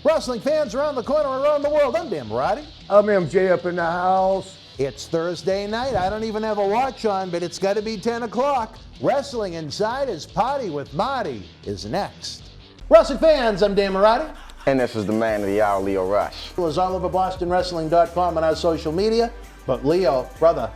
Wrestling fans around the corner, around the world, I'm Dan Marty. I'm MJ up in the house. It's Thursday night. I don't even have a watch on, but it's got to be 10 o'clock. Wrestling Insider's Party with Marty is next. Wrestling fans, I'm Dan Marty. And this is the man of the hour, Leo Rush. It was all over BostonWrestling.com and our social media. But Leo, brother,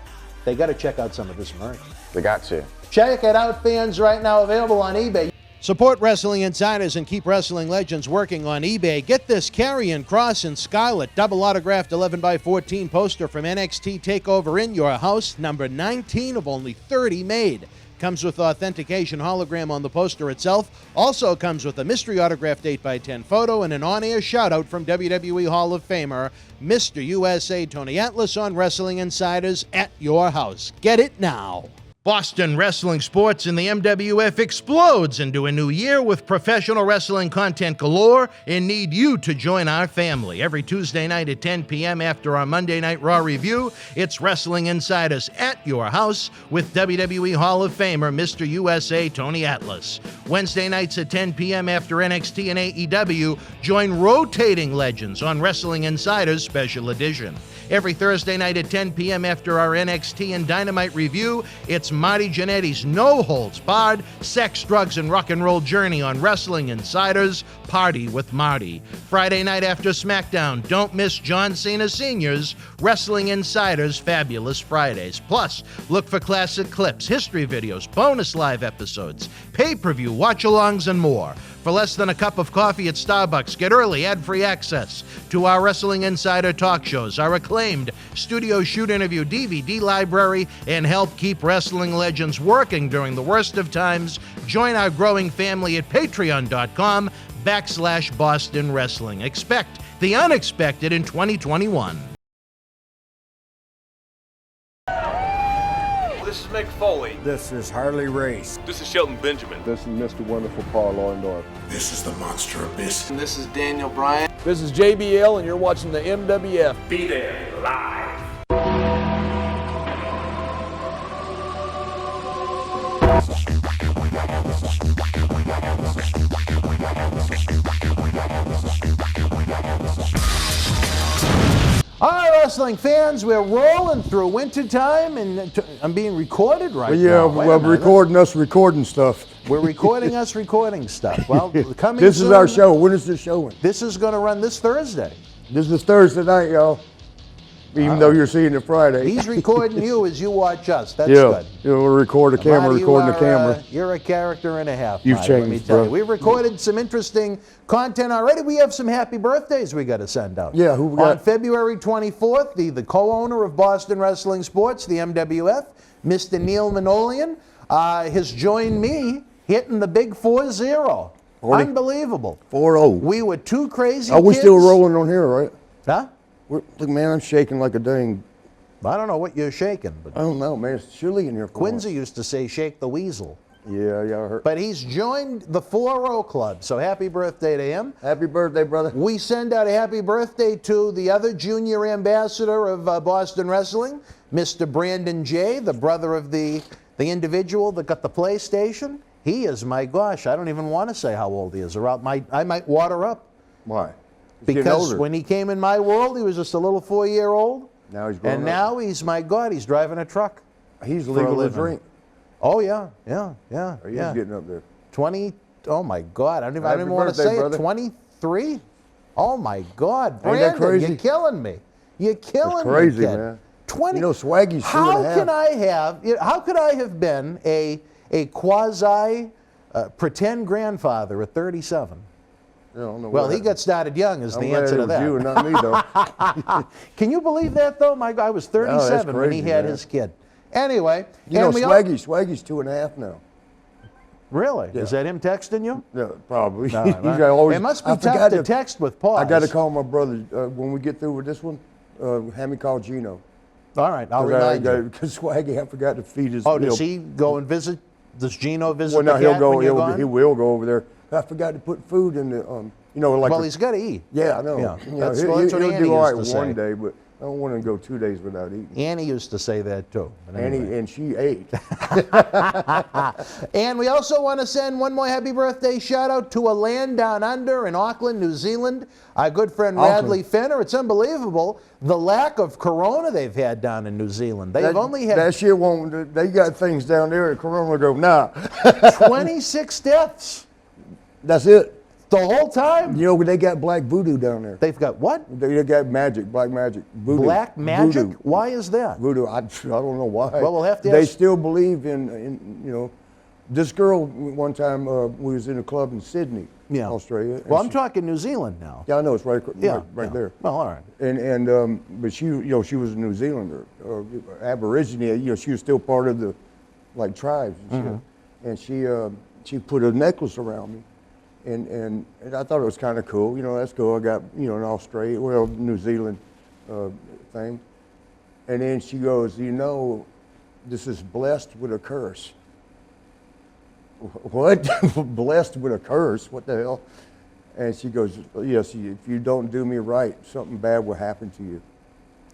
they got to check out some of this merch. They got to. Check it out, fans, right now, available on eBay. Support Wrestling Insiders and keep wrestling legends working on eBay. Get this Karrion Kross and Scarlett double autographed 11x14 poster from NXT TakeOver in your house, number 19 of only 30 made. Comes with authentication hologram on the poster itself. Also comes with a mystery autographed 8x10 photo and an on-air shout-out from WWE Hall of Famer Mr. USA Tony Atlas on Wrestling Insiders at your house. Get it now. Boston wrestling sports in the MWF explodes into a new year with professional wrestling content galore and need you to join our family. Every Tuesday night at 10 p.m. after our Monday Night Raw review, it's Wrestling Insiders at your house with WWE Hall of Famer Mr. USA Tony Atlas. Wednesday nights at 10 p.m. after NXT and AEW, join rotating legends on Wrestling Insiders Special Edition. Every Thursday night at 10 p.m. after our NXT and Dynamite review, it's Marty Jannetty's no-holds-barred sex, drugs, and rock and roll journey on Wrestling Insiders Party with Marty. Friday night after SmackDown, don't miss John Cena Sr.'s Wrestling Insiders Fabulous Fridays. Plus, look for classic clips, history videos, bonus live episodes, pay-per-view watch-alongs, and more. For less than a cup of coffee at Starbucks, get early ad-free access to our Wrestling Insider talk shows, our acclaimed studio shoot interview DVD library, and help keep wrestling legends working during the worst of times. Join our growing family at patreon.com/Boston Wrestling. Expect the unexpected in 2021. This is Mick Foley. This is Harley Race. This is Shelton Benjamin. This is Mr. Wonderful Paul Orndorff. This is the Monster Abyss. And this is Daniel Bryan. This is JBL, and you're watching the MWF. Be there live. All right, wrestling fans, we're rolling through wintertime, and I'm being recorded right now. Well, recording stuff. We're recording us recording stuff. Well, coming This soon, is our show. When is this showing? This is going to run this Thursday. This is Thursday night, y'all. Even though you're seeing it Friday. He's recording you as you watch us. That's yeah, good. We'll record a camera, Marty, recording the camera. You're a character and a half. You've Marty, let me changed, tell bro. you. We've recorded some interesting content already. We have some happy birthdays we got to send out. Yeah, who we got? On February 24th, the co-owner of Boston Wrestling Sports, the MWF, Mr. Neil Manolian, has joined me hitting the big 4-0. Unbelievable. 4-0. We were two crazy Are we kids. still rolling on here, right? Huh? Look, man, I'm shaking like a dang. I don't know what you're shaking, but I don't know, man. It's chilly in here. Quincy used to say, shake the weasel. Yeah, I heard. But he's joined the 4-0 Club, so happy birthday to him. Happy birthday, brother. We send out a happy birthday to the other junior ambassador of Boston Wrestling, Mr. Brandon J., the brother of the individual that got the PlayStation. He is, my gosh, I don't even want to say how old he is, or I might water up. Why? He's getting Because older. when he came in my world, he was just a little 4-year-old. Now he's grown And up. now he's, my God, he's driving a truck. He's legal to living. drink. Oh, yeah. He's getting up there. 20, oh my God, I don't Happy even want to birthday, say brother. it, 23? Oh my God, Ain't that Brandon, crazy? you're killing me. You're killing That's crazy, me, kid. man. 20, You know, Swaggy's 2.5. how could I have been a quasi pretend grandfather at 37? I don't know Well, what he happened. got started young is I'm the glad answer it to was that. you and not me, though. Can you believe that, though? My God, I was 37 when he crazy, had man. his kid. Anyway. You know, and we all- Swaggy's 2.5 now. Really? Yeah. Is that him texting you? Yeah, probably. No, He's right. always, It must be I tough forgot to text with pause. I got to call my brother when we get through with this one. Have me call Gino. All right, I'll remind you. Because Swaggy, I forgot to feed his. Oh, does he go and visit? Does Gino visit Well, no, the he'll cat go. when you're gone? He will go over there. I forgot to put food in the. Like. Well, he's got to eat. Yeah, I know. Yeah, You know, that's he'll what Andy do all right used to one say. day, but I don't want to go 2 days without eating. Annie used to say that too. But anyway. And she ate. And we also want to send one more happy birthday shout out to a land down under in Auckland, New Zealand. Our good friend Radley Fenner. It's unbelievable the lack of corona they've had down in New Zealand. They've only had that shit won't. They got things down there at Corona go nah. 26 deaths. That's it. The whole time? You know, they got black voodoo down there. They've got what? They got magic, black magic, voodoo. Black magic? Voodoo. Why is that? Voodoo. I don't know why. Well, we'll have to They ask. still believe in you know, this girl one time we was in a club in Sydney, Australia. Well, I'm talking New Zealand now. Yeah, I know it's right there. Well, all right. But she, you know, she was a New Zealander, Aborigine. You know, she was still part of the, like, tribes and shit. And she put a necklace around me. And I thought it was kind of cool. You know, that's cool. I got, you know, an Australia, well, New Zealand thing. And then she goes, you know, this is blessed with a curse. What? Blessed with a curse? What the hell? And she goes, yes, if you don't do me right, something bad will happen to you.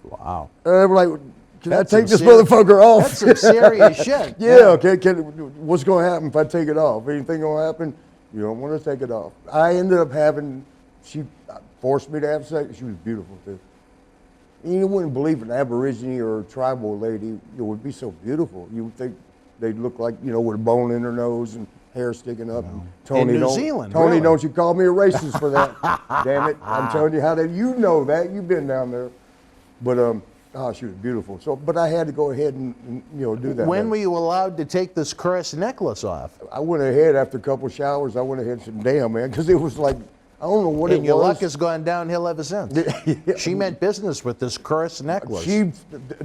Wow. And I'm like, can That's I take this some serious- motherfucker off? That's some serious shit. Yeah, what's going to happen if I take it off? Anything going to happen? You don't want to take it off. I ended up having, she forced me to have sex. She was beautiful too. You wouldn't believe an Aborigine or a tribal lady would be so beautiful. You would think they'd look like, you know, with a bone in her nose and hair sticking up. And Tony, in New Zealand, Tony, really? don't you call me a racist for that. Damn it. I'm telling you how that, you know that. You've been down there. But, she was beautiful. So, but I had to go ahead and you know, do that. When were you allowed to take this cursed necklace off? I went ahead after a couple of showers. I went ahead and said, damn, man, because it was like, I don't know what it was. And your luck has gone downhill ever since. She meant business with this cursed necklace.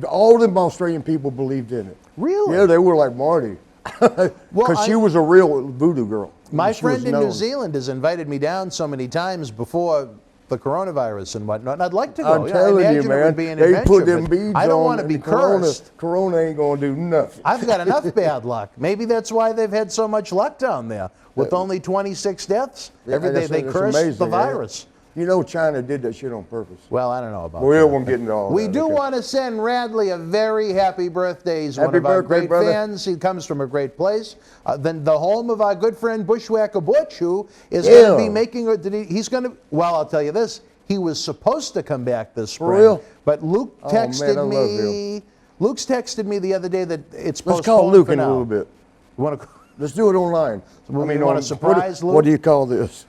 All them Australian people believed in it. Really? Yeah, they were like Marty. Because she was a real voodoo girl. My She friend was in known. New Zealand has invited me down so many times before the coronavirus and whatnot, and I'd like to go. I'm telling I you, imagine man, it would be an they adventure, put them but beads I don't on want to be and cursed. Corona ain't going to do nothing. I've got enough bad luck. Maybe that's why they've had so much luck down there with only 26 deaths. Every day they curse the virus. You know, China did that shit on purpose. Well, I don't know about We that. won't get into all We that. do okay. want to send Radley a very happy birthday. He's one Happy of our birthday, great brother. fans. He comes from a great place. Then the home of our good friend Bushwhacker Butch, who is going to be making. He's going to. Well, I'll tell you this. He was supposed to come back this spring. For real? But Luke Oh, man, texted I love me. him. Luke's texted me the other day that it's Let's postponed call Luke for in now. a little bit. You want to? Let's do it online. You want to surprise Luke? What do you call this?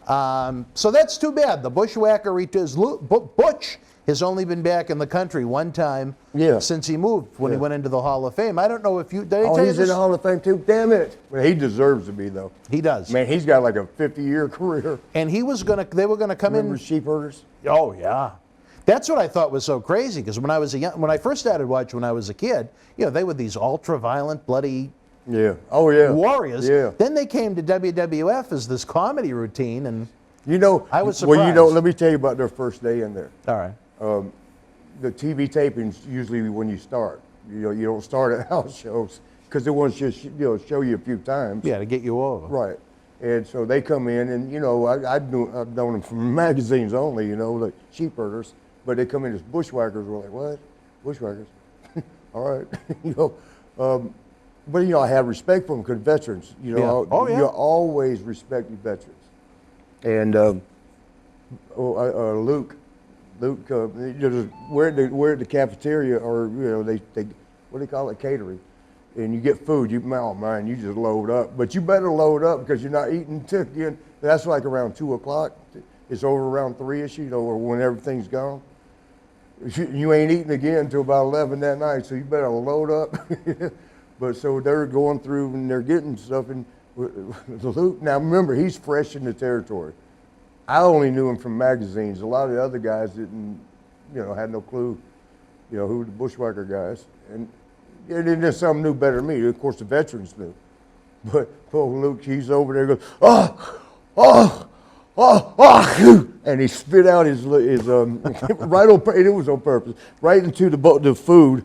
So that's too bad. The Bushwhacker returns. Butch has only been back in the country one time since he moved, when he went into the Hall of Fame. I don't know if you... Did I tell you He's in this? the Hall of Fame too? Damn it. Well, he deserves to be, though. He does. Man, he's got like a 50-year career. And he was going to... They were going to come Remember in... sheep herders? Oh, yeah. That's what I thought was so crazy, because when I first started watching when I was a kid, you know, they were these ultra-violent, bloody... Yeah. Oh, yeah. Warriors. Yeah. Then they came to WWF as this comedy routine, and... You know, I was surprised. well, you know, let me tell you about their first day in there. All right. The TV tapings usually when you start. You know, you don't start at house shows because they want to just show you a few times. Yeah, to get you over. Right. And so they come in, and you know, I've known them from magazines only. You know, like sheep herders, but they come in as bushwhackers. We're like, what? Bushwhackers? All right. You know, but you know, I have respect for them because veterans. You know, you always respect your veterans. And Luke, we're at the cafeteria, or you know, they what do they call it, catering, and you get food. You just load up, but you better load up because you're not eating till again. That's like around 2 o'clock. It's over around 3ish, you know, or when everything's gone. You ain't eating again until about 11 that night, so you better load up. But so they're going through and they're getting stuff, and Luke, now remember, he's fresh in the territory. I only knew him from magazines. A lot of the other guys didn't, you know, had no clue, you know, who the Bushwhacker guys. And then some knew better than me. Of course, the veterans knew. But poor Luke, he's over there goes, and he spit out his right on, and it was on purpose, right into the food.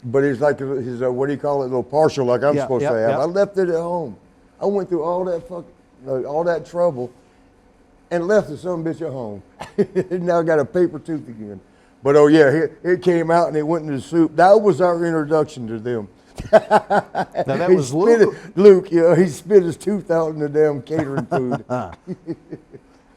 But it's like his, what do you call it, little partial like I'm supposed to have. I left it at home. I went through all that trouble and left the son of a bitch at home. Now I got a paper tooth again. But oh yeah, it came out and it went in the soup. That was our introduction to them. Now that was Luke. Luke, yeah, he spit his tooth out in the damn catering food.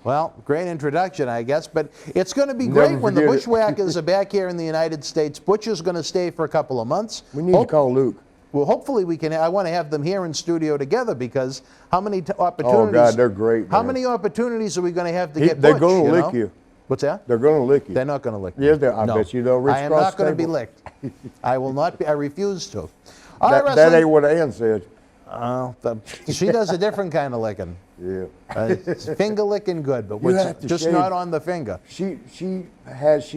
Well, great introduction, I guess. But it's going to be Never great when the forget it. Bushwhackers are back here in the United States. Butch is going to stay for a couple of months. We need to call Luke. Well, hopefully we can. I want to have them here in studio together because how many opportunities? Oh God, they're great. How man. many opportunities are we going to have to get They're Butch? going to lick know? you. What's that? They're going to lick you. They're not going to lick me. Yes, I No. bet you they'll reach I am across not going to the be table. licked. I will not be. I refuse to. All right, That ain't what Ann said. she does a different kind of licking. Yeah. It's finger licking good, but You have to just shave. not on the finger. She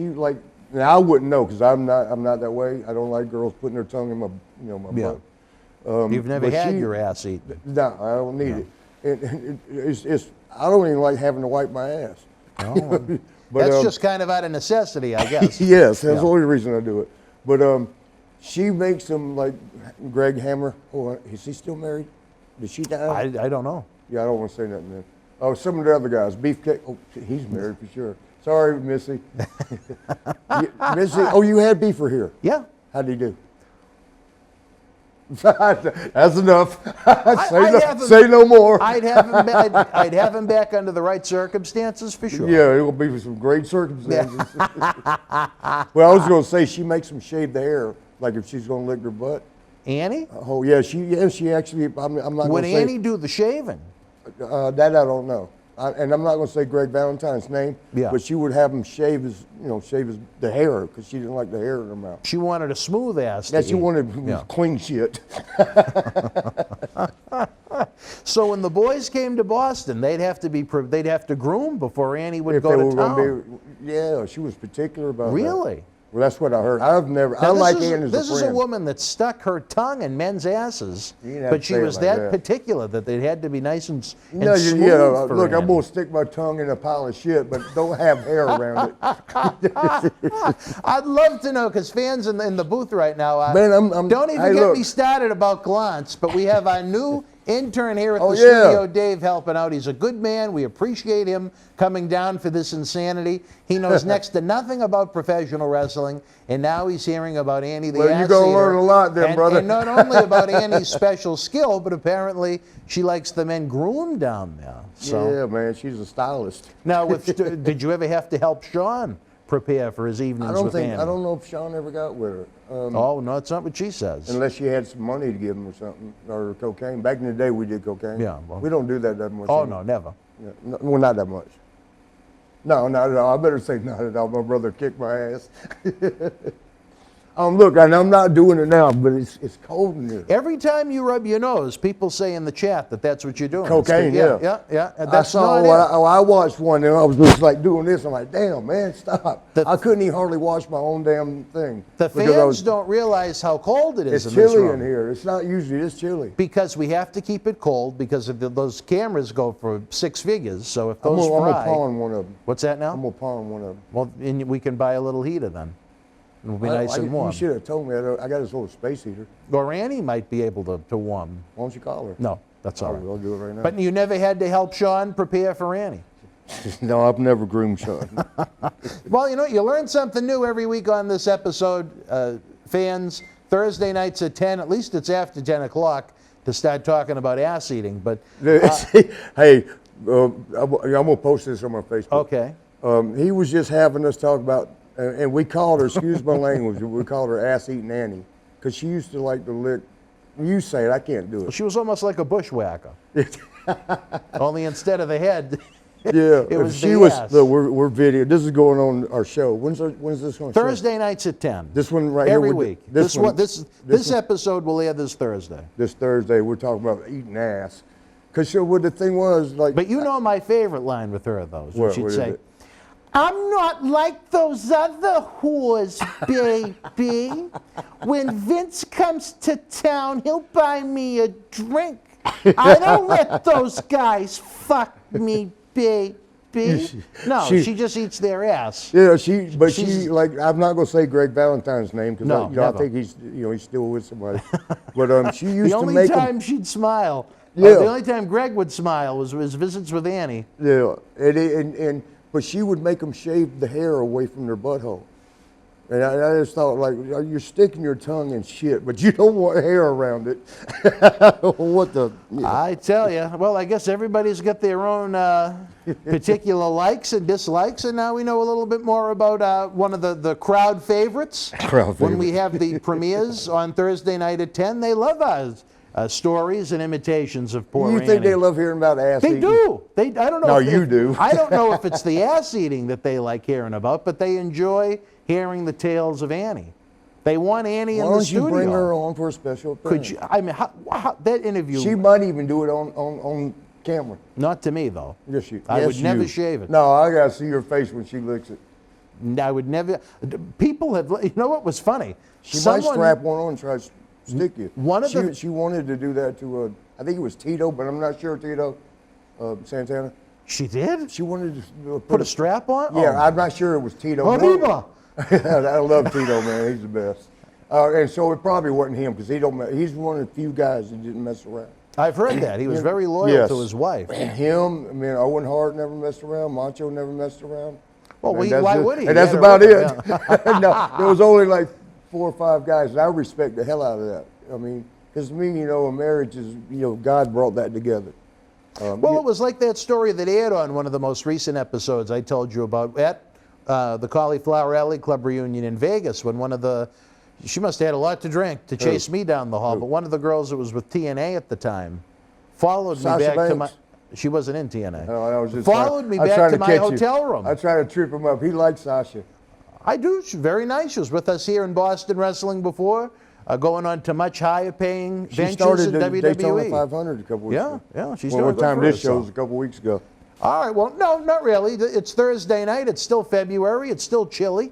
like. Now I wouldn't know because I'm not that way. I don't like girls putting their tongue in my my Yeah. butt. You've never but had she- your ass eaten. No, I don't need it. It's I don't even like having to wipe my ass. No. But, That's just kind of out of necessity, I guess. Yes, that's Yeah. the only reason I do it. But she makes them like Greg Hammer. Oh, is he still married? Did she die? I don't know. Yeah, I don't want to say nothing then. Oh, some of the other guys. Beefcake. Oh, he's married for sure. Sorry, Missy. Missy. Oh, you had Beefer here. Yeah. How'd he do? That's enough. Say no more. I'd have him back under the right circumstances for sure. Yeah, it will be some great circumstances. Well, I was going to say she makes them shave the hair, like if she's going to lick her butt. Annie? Oh yeah, she actually. I'm not Would going to say Annie do the shaving? that. I don't know, and I'm not going to say Greg Valentine's name. Yeah. But she would have him shave the hair because she didn't like the hair in her mouth. She wanted a smooth ass. Yeah, to she eat. wanted Yeah. clean shit. So when the boys came to Boston, they'd have to groom before Annie would If go they to were town. gonna be, yeah, she was particular about that. Really? Well, that's what I heard. I've never. I Now, like this is, Ann as this a is friend. a woman that stuck her tongue in men's asses, You didn't have but to she say it was like that that. particular that they had to be nice and No, smooth yeah. for Look, I'm Annie. gonna stick my tongue in a pile of shit, but don't have hair around it. I'd love to know, because fans in the booth right now, Man, don't even hey, get look. me started about Glance, but we have our new intern here at Oh, the yeah. studio, Dave, helping out. He's a good man. We appreciate him coming down for this insanity. He knows next to nothing about professional wrestling, and now he's hearing about Annie the Well, Ass you're gonna Eater. learn a lot then, And- brother. And not only about Annie's special skill, but apparently she likes the men groomed down there. So. Yeah, man, she's a stylist. Now, did you ever have to help Sean prepare for his evenings with Annie? I don't know if Sean ever got with her. Oh, no, it's not what she says. Unless she had some money to give him or something, or cocaine. Back in the day, we did cocaine. Yeah, well- we don't do that much. Oh, anymore. no, never. Yeah, no, well, not that much. No, not at all. I better say not at all. My brother kicked my ass. Look, and I'm not doing it now, but it's cold in here. Every time you rub your nose, people say in the chat that that's what you're doing. Cocaine, Yeah. yeah. And I that's saw not it. I watched one and I was just like doing this. I'm like, damn, man, stop. The- I couldn't even hardly watch my own damn thing. The because I fans was- don't realize how cold it is It's in this chilly room. in here. It's not usually this chilly. Because we have to keep it cold because of those cameras go for 6 figures. So if I'm those gonna fry, pawn one of them. what's that now? I'm gonna pawn one of them. Well, and we can buy a little heater then. It'll be nice and warm. You should have told me. I got this little space heater. Or Annie might be able to warm. Why don't you call her? No, that's all right. I'll do it right now. But you never had to help Sean prepare for Annie. No, I've never groomed Sean. Well, you learn something new every week on this episode, fans. Thursday nights at 10, at least it's after 10 o'clock, to start talking about ass eating. But Hey, I'm gonna post this on my Facebook. okay, He was just having us talk about, and we called her, excuse my language, we called her ass-eating Annie, because she used to like to lick, you say it, I can't do it. she was almost like a bushwhacker. Only instead of the head, Yeah, it was she the was, ass. look, we're video, this is going on our show. When's this going to Thursday nights at 10. This one right here. every we're- week. This one, This episode will air this Thursday. this Thursday, we're talking about eating ass. Because what the thing was, like. But you know my favorite line with her, though. is when What she'd is say, it? I'm not like those other whores, baby. When Vince comes to town, he'll buy me a drink. I don't let those guys fuck me, baby. No, She- she just eats their ass. Yeah, She's- she like, I'm not gonna say Greg Valentine's name because No, I never. think he's still with somebody. But she used The to only make time she'd smile, Yeah. the only time Greg would smile was his visits with Annie. yeah, but she would make them shave the hair away from their butthole. And I just thought, like, you're sticking your tongue in shit, but you don't want hair around it. What the? I tell you, well, I guess everybody's got their own particular likes and dislikes, and now we know a little bit more about one of the crowd favorites. When we have the premieres on Thursday night at 10, they love our stories and imitations of poor You Annie. think they love hearing about ass They eating? do. I don't know. No, if you do. I don't know if it's the ass eating that they like hearing about, but they enjoy hearing the tales of Annie. They want Annie in the studio. Why don't you bring her on for a special appearance? Could you? I mean, how, that interview. She might even do it on camera. Not to me though. Yes, you. I yes, would never you. shave it. No, I gotta see your face when she licks it. I would never. People have. You know what was funny? She might strap one on and try to stick you. She wanted to do that to I think it was Tito, but I'm not sure Tito Santana. She did. She wanted to put a strap on. Yeah, I'm not sure it was Tito. Arriba. I love Tito, man. He's the best. And so it probably wasn't him because he's one of the few guys that didn't mess around. I've heard that. He was very loyal to his wife. And him, I mean, Owen Hart never messed around. Macho never messed around. Well, why would he? And that's about it. Yeah. No, there was only like 4 or 5 guys, and I respect the hell out of that. I mean, because to me, a marriage is, God brought that together. Well, it was like that story that aired on one of the most recent episodes I told you about at the Cauliflower Alley Club reunion in Vegas when she must have had a lot to drink to chase me down the hall, but one of the girls that was with TNA at the time followed me back to my... She wasn't in TNA. No, I was just followed me back to my hotel room. I tried to trip him up. He liked Sasha. I do. She's very nice. She was with us here in Boston wrestling before, going on to much higher paying ventures in WWE. Daytona 500 a couple weeks ago. Yeah, she's doing doing good time for this show was a couple weeks ago. All right, well, no, not really. It's Thursday night. It's still February. It's still chilly.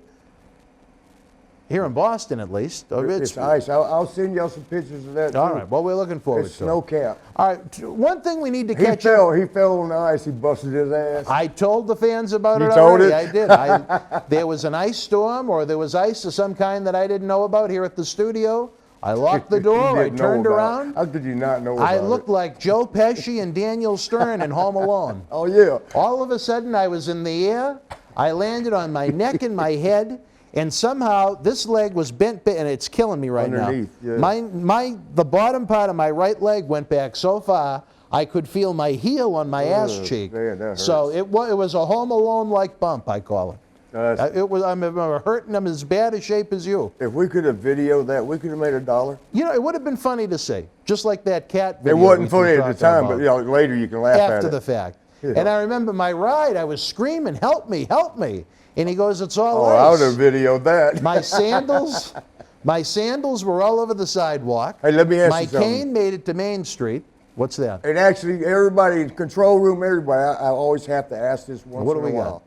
Here in Boston, at least. It's ice. I'll send y'all some pictures of that, all right, well, we're looking forward to it. It's snow cap. All right, one thing we need to He fell on the ice. He busted his ass. I told the fans about it told already. it? I did. There was an ice storm, or there was ice of some kind that I didn't know about here at the studio. I locked the door. I turned around. How could you not know about I looked like Joe Pesci and Daniel Stern in Home Alone. Oh, yeah. All of a sudden, I was in the air. I landed on my neck and my head. And somehow this leg was bent, and it's killing me right underneath, now. Yeah. The bottom part of my right leg went back so far I could feel my heel on my ass cheek. Man, that hurts. So it was a Home Alone-like bump, I call it. I'm hurting. I'm as bad a shape as you. If we could have videoed that, we could have made $1. It would have been funny to see, just like that cat video. It wasn't funny at the time, but later you can laugh at it. After the fact. Yeah. And I remember my ride, I was screaming, "Help me, help me." And he goes, "It's all ice." I would have videoed that. My sandals were all over the sidewalk. Hey, let me ask you something. My cane made it to Main Street. What's that? And actually, everybody, control room, everybody, I always have to ask this once in a while.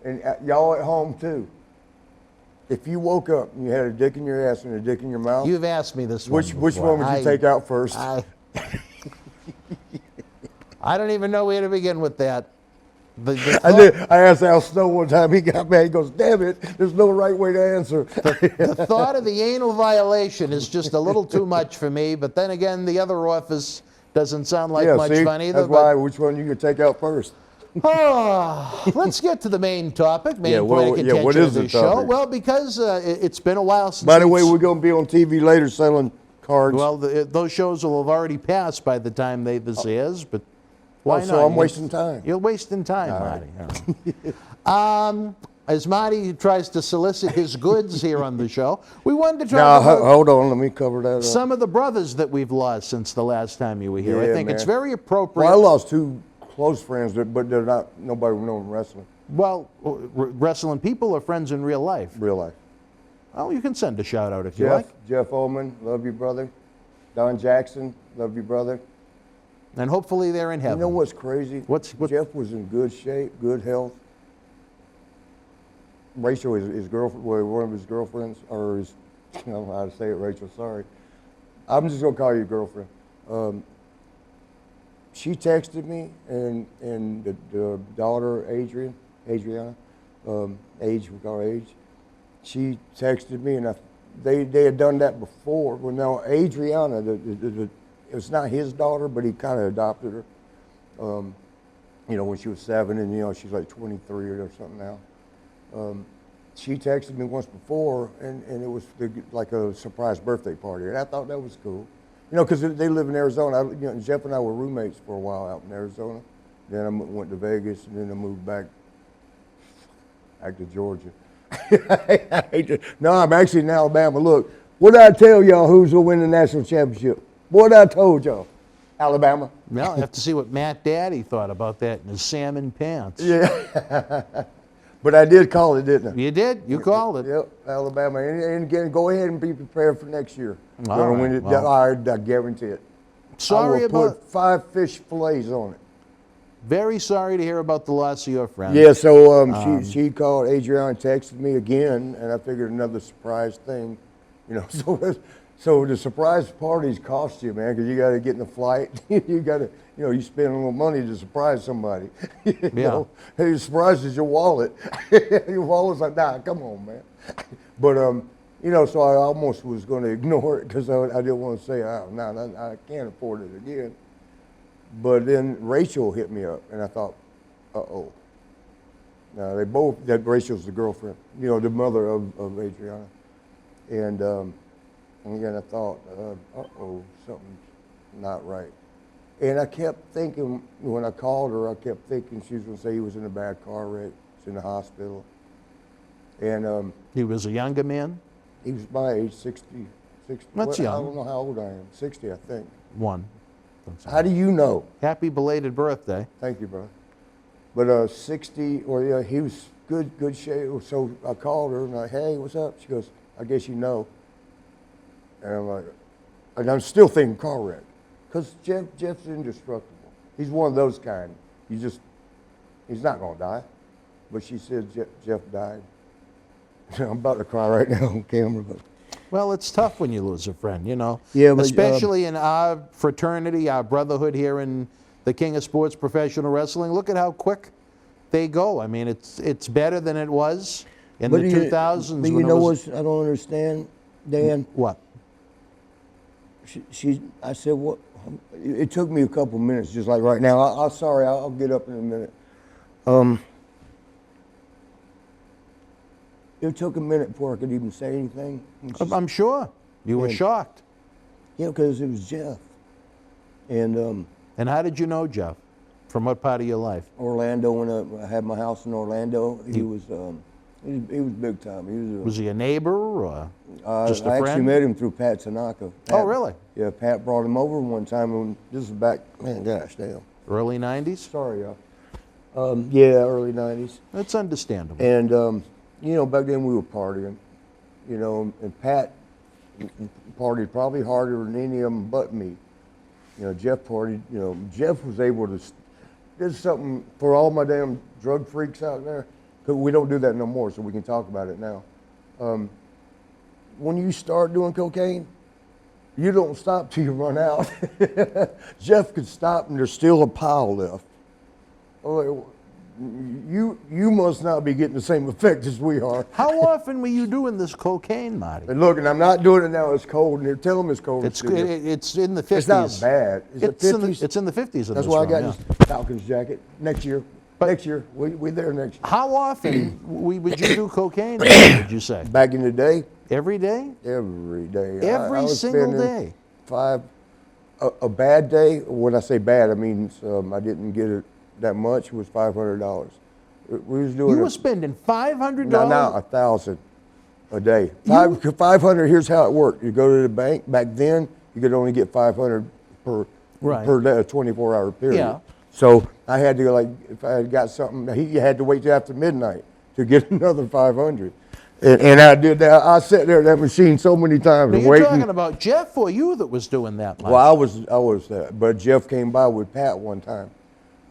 And y'all at home, too. If you woke up and you had a dick in your ass and a dick in your mouth. You've asked me this Which before. one would you take out first? I don't even know where to begin with that. I asked Al Snow one time. He got mad. He goes, "Damn it, there's no right way to answer." The thought of the anal violation is just a little too much for me. But then again, the other office doesn't sound like much fun either. That's why. Which one you could take out first? Let's get to the main topic. Point of contention what is of the this show? topic? Well, because it's been a while since. By the way, we're going to be on TV later selling cards. Well, those shows will have already passed by the time this airs, but. Why not? So I'm wasting time. You're wasting time, Marty. As Marty tries to solicit his goods here on the show, we wanted to talk about hold on, let me cover that up. Some of the brothers that we've lost since the last time you were here. Yeah, I think man. it's very appropriate. Well, I lost 2 close friends, but they're not, nobody would know them wrestling. Well, wrestling people or friends in real life? Real life. Oh, you can send a shout out if you like. Jeff Ullman, love you, brother. Don Jackson, love you, brother. And hopefully they're in heaven. You know what's crazy? What? Jeff was in good shape, good health. Rachel, his girlfriend, one of his girlfriends, or his, I don't know how to say it, Rachel, sorry. I'm just going to call you girlfriend. She texted me, and the daughter, Adriana, Age, we call her Age, she texted me, and they had done that before. Well, now, Adriana, it's not his daughter, but he kind of adopted her, when she was 7, and, she's like 23 or something now. she texted me once before, and it was like a surprise birthday party, and I thought that was cool. You know, because they live in Arizona. Jeff and I were roommates for a while out in Arizona. Then I went to Vegas, and then I moved back to Georgia. No, I'm actually in Alabama. Look, what did I tell y'all who's going to win the national championship? What I told y'all? Alabama. Well, I have to see what Matt Daddy thought about that in his salmon pants. Yeah. But I did call it, didn't I? You did? You called it. Yep, Alabama. And again, go ahead and be prepared for next year. All Gonna right, win it. well. I guarantee it. Sorry I will about. put 5 fish fillets on it. Very sorry to hear about the loss of your friend. Yeah, so she called, Adriana texted me again, and I figured another surprise thing, you know. So the surprise parties cost you, man, because you got to get in the flight. You got to, you know, you spend a little money to surprise somebody. You know? Hey, surprises your wallet. Your wallet's like, nah, come on, man. But you know, so I almost was going to ignore it because I didn't want to say, oh, no, I can't afford it again. But then Rachel hit me up, and I thought, uh-oh. Now, that Rachel's the girlfriend, you know, the mother of Adriana. And again, I thought, uh-oh, something's not right. And I kept thinking, when I called her, I kept thinking she was going to say he was in a bad car wreck, he's in the hospital. And He was a younger man? he was my age, 60. That's I young. don't know how old I am, 60, I think. One. How do you know? Happy belated birthday. Thank you, brother. But 60, or yeah, he was good shape. So I called her and I, hey, what's up? She goes, I guess you know. And I'm like, and I'm still thinking car wreck, because Jeff's indestructible. He's one of those kind. He's not gonna die. But she said Jeff died. I'm about to cry right now on camera, but. Well, it's tough when you lose a friend, you know. Yeah, but, especially in our fraternity, our brotherhood here in the King of Sports Professional Wrestling. Look at how quick they go. I mean, it's better than it was in the 2000s. But you know what I don't understand, Dan? What? I said, what? It took me a couple minutes, just like right now. I'll get up in a minute. It took a minute before I could even say anything. I'm sure. You were shocked. Yeah, because it was Jeff. And how did you know Jeff? From what part of your life? Orlando, when I had my house in Orlando, he was big time. Was he a neighbor or just a friend? I actually met him through Pat Tanaka. Oh, really? Yeah, Pat brought him over one time. When this was back, man, gosh, damn. Early 90s? Sorry, y'all. Yeah, early 90s. That's understandable. And, you know, back then we were partying, you know, and Pat partied probably harder than any of them but me. You know, Jeff partied, you know, Jeff was able to, there's something for all my damn drug freaks out there, because we don't do that no more, so we can talk about it now. When you start doing cocaine, you don't stop till you run out. Jeff could stop and there's still a pile left. You must not be getting the same effect as we are. How often were you doing this cocaine, Marty? And look, and I'm not doing it now. It's cold, and they're telling me it's cold. It's in the 50s. It's not bad. It's in the 50s. That's why I got this Falcons jacket. Next year. Next year. We're there next year. How often would you do cocaine, would you say? Back in the day? Every day? Every day. Every single day? A bad day, when I say bad, I mean I didn't get it that much, was $500. We was doing. You were spending $500? No, $1,000 a day. 500. Here's how it worked. You go to the bank. Back then, you could only get 500 per day, a 24-hour period. Yeah. So I had to go, like, if I had got something, you had to wait till after midnight to get another 500. And I did that. I sat there at that machine so many times. Now you're waiting. talking about Jeff or you that was doing that much? Well, I was that. But Jeff came by with Pat one time.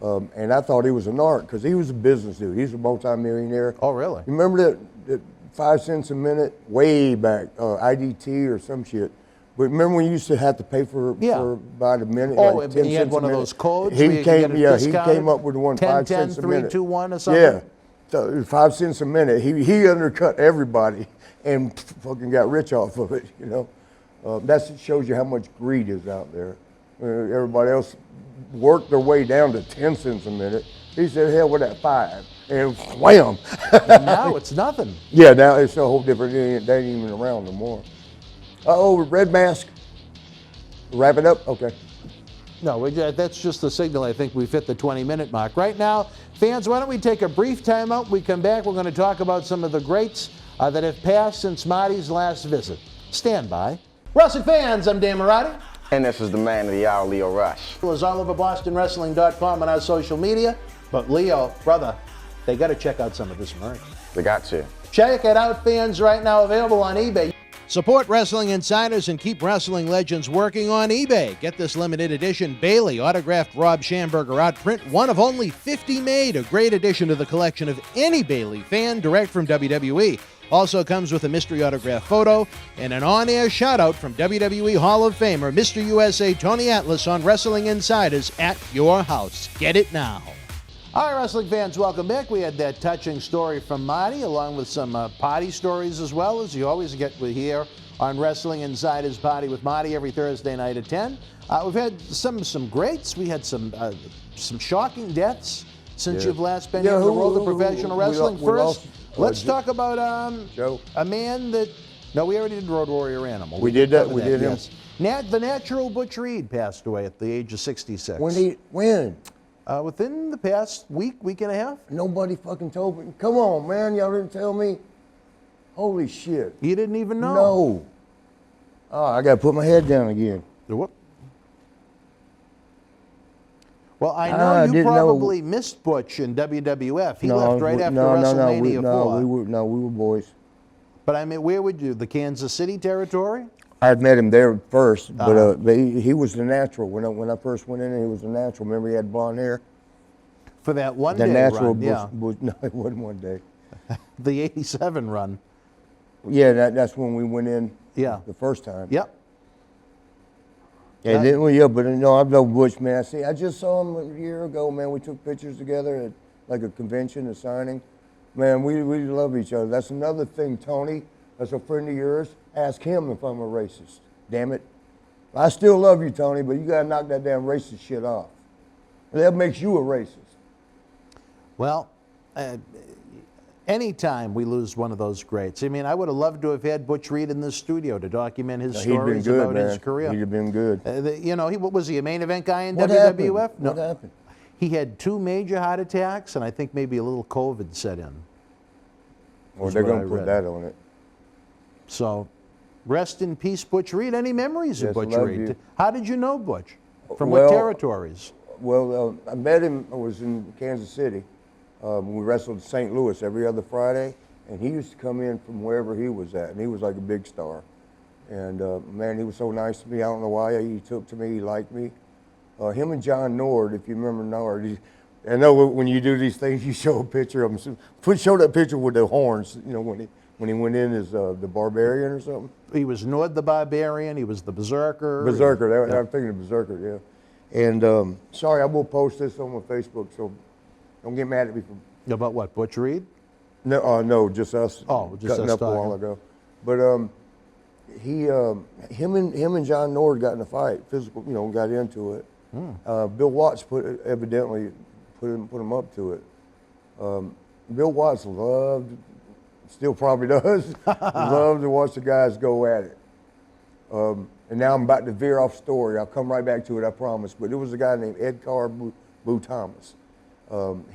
And I thought he was a narc because he was a business dude. He's a multimillionaire. Oh, really? You remember that 5 cents a minute way back, IDT or some shit. But remember when you used to have to pay for about a minute? Oh, like and 10 he had cents one a of minute? those codes? He came up with the one 5 cents a 10, 3, minute. 2, 1 or something? Yeah, so 5 cents a minute. He undercut everybody and fucking got rich off of it, you know. That shows you how much greed is out there. Everybody else worked their way down to 10 cents a minute. He said, hell with that 5. and wham. Now it's nothing. Yeah, now it's a whole different, they ain't even around no more. Uh-oh, red mask. Wrap it up? Okay. No, that's just the signal. I think we've hit the 20-minute mark. Right now, fans, why don't we take a brief timeout? When we come back, we're going to talk about some of the greats that have passed since Marty's last visit. Stand by. Wrestling fans, I'm Dan Marati. And this is the man of the hour, Leo Rush. It was all over BostonWrestling.com on our social media. But Leo, brother, they got to check out some of this merch. They got to. Check it out, fans, right now available on eBay. Support Wrestling Insiders and keep wrestling legends working on eBay. Get this limited edition Bailey autographed Rob Schamberger outprint, one of only 50 made. A great addition to the collection of any Bailey fan, direct from WWE. Also comes with a mystery autograph photo and an on-air shout-out from WWE Hall of Famer Mr. USA Tony Atlas on Wrestling Insiders at your house. Get it now. All right, wrestling fans, welcome back. We had that touching story from Marty, along with some party stories as well, as you always get here on Wrestling Insiders Party with Marty every Thursday night at 10. We've had some greats. We had some shocking deaths since you've last been here in the world of professional wrestling. First, let's talk about a man that... No, we already did Road Warrior Animal. We did that. We did him. Yes. The natural Butch Reed passed away at the age of 66. When? Within the past week and a half. Nobody fucking told me. Come on, man. Y'all didn't tell me. Holy shit. You didn't even know? No. Oh, I got to put my head down again. What? Well, I know you probably missed Butch in WWF. He left right after WrestleMania 4. We were boys. But I mean, where would you? The Kansas City territory? I had met him there first, but he was the natural. When I first went in, he was the natural. Remember, he had blonde hair? For that one the day natural run, no, it wasn't one day. The 87 run. Yeah, that's when we went in the first time. Yep. Yeah, but no, I've known Butch, man. I just saw him a year ago, man. We took pictures together at like a convention, a signing. Man, we love each other. That's another thing, Tony. That's a friend of yours. Ask him if I'm a racist. Damn it. I still love you, Tony, but you got to knock that damn racist shit off. That makes you a racist. Well, anytime we lose one of those greats. I mean, I would have loved to have had Butch Reed in this studio to document his stories about his career. He'd have been good. What was he, a main event guy in what WWF? Happened? No. What happened? He had 2 major heart attacks, and I think maybe a little COVID set in. Well, they're going to put that on it. So, rest in peace, Butch Reed. Any memories of Butch Reed? You. How did you know Butch? From what territories? Well, I met him. I was in Kansas City. We wrestled in St. Louis every other Friday, and he used to come in from wherever he was at, and he was like a big star. And man, he was so nice to me. I don't know why he took to me. He liked me. Him and John Nord, if you remember Nord. I know when you do these things, you show a picture of him. Show that picture with the horns. You know when he went in as the Barbarian or something. He was Nord the Barbarian. He was the Berserker. Berserker. I'm thinking of Berserker. Yeah. And sorry, I will post this on my Facebook, so don't get mad at me for. About what? Butch Reed? No, just us. Oh, just cutting us up talking. a while ago. But him and John Nord got in a fight, physical. Got into it. Bill Watts evidently put him up to it. Bill Watts loved, still probably does, loved to watch the guys go at it. And now I'm about to veer off story. I'll come right back to it, I promise. But there was a guy named Ed Carr Boo Thomas.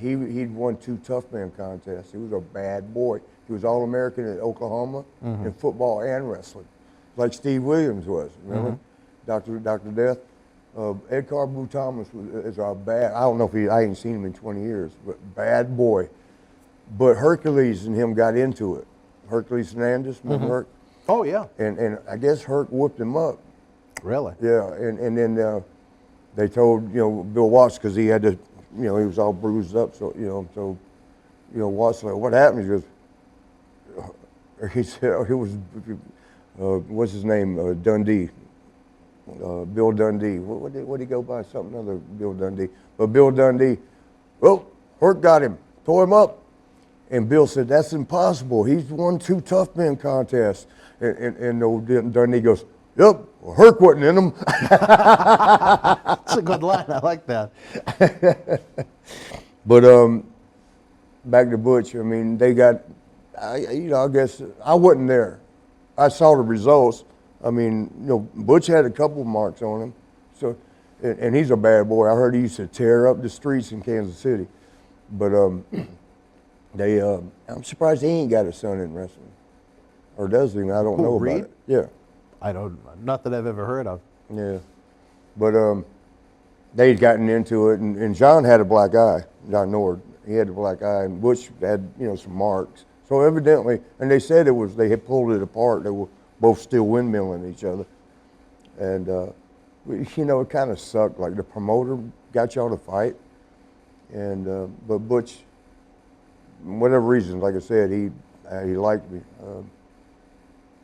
He'd won 2 Tough Man contests. He was a bad boy. He was All-American at Oklahoma in football and wrestling, like Steve Williams was. Remember, Dr. Death. Ed Carr Boo Thomas is a bad. I don't know if I ain't seen him in 20 years, but bad boy. But Hercules and him got into it. Hercules Hernandez, remember Herc? Oh yeah. And I guess Herc whooped him up. Really? Yeah, and then they told Bill Watts, because he had to, he was all bruised up, so Watts like, what happened? He said it was what's his name, Dundee. Bill Dundee. What did he go by? Something other, Bill Dundee. But Bill Dundee, Herc got him, tore him up. And Bill said, that's impossible. He's won 2 Tough Men contests. And old Dundee goes, yep, Herc wasn't in them. That's a good line. I like that. But back to Butch. I mean, they got, I guess I wasn't there. I saw the results. I mean, Butch had a couple of marks on him. So, and he's a bad boy. I heard he used to tear up the streets in Kansas City. But I'm surprised he ain't got a son in wrestling. Or does he? I don't know Reed? about it. Yeah. Not that I've ever heard of. Yeah. But they'd gotten into it, and John had a black eye, John Nord. He had a black eye, and Butch had, some marks. So evidently, and they said they had pulled it apart. They were both still windmilling each other. And, it kind of sucked. Like, the promoter got y'all to fight. And, but Butch, whatever reason, like I said, he liked me.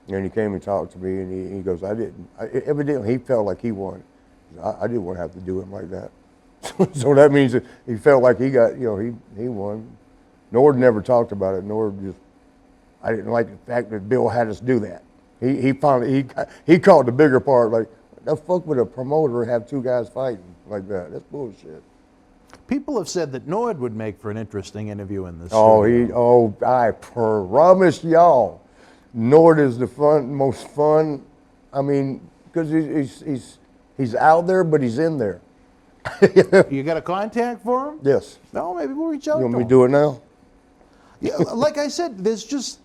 And he came and talked to me, and he goes, evidently he felt like he won. I didn't want to have to do him like that. So that means that he felt like he got, he won. Nord never talked about it. Nord I didn't like the fact that Bill had us do that. He finally caught the bigger part, like, the fuck would a promoter have two guys fighting like that? That's bullshit. People have said that Nord would make for an interesting interview in this studio. I promise y'all, Nord is the most fun. I mean, because he's out there, but he's in there. You got a contact for him? Yes. No, maybe we'll reach out You want to me him. to do it now? Yeah, like I said, there's just,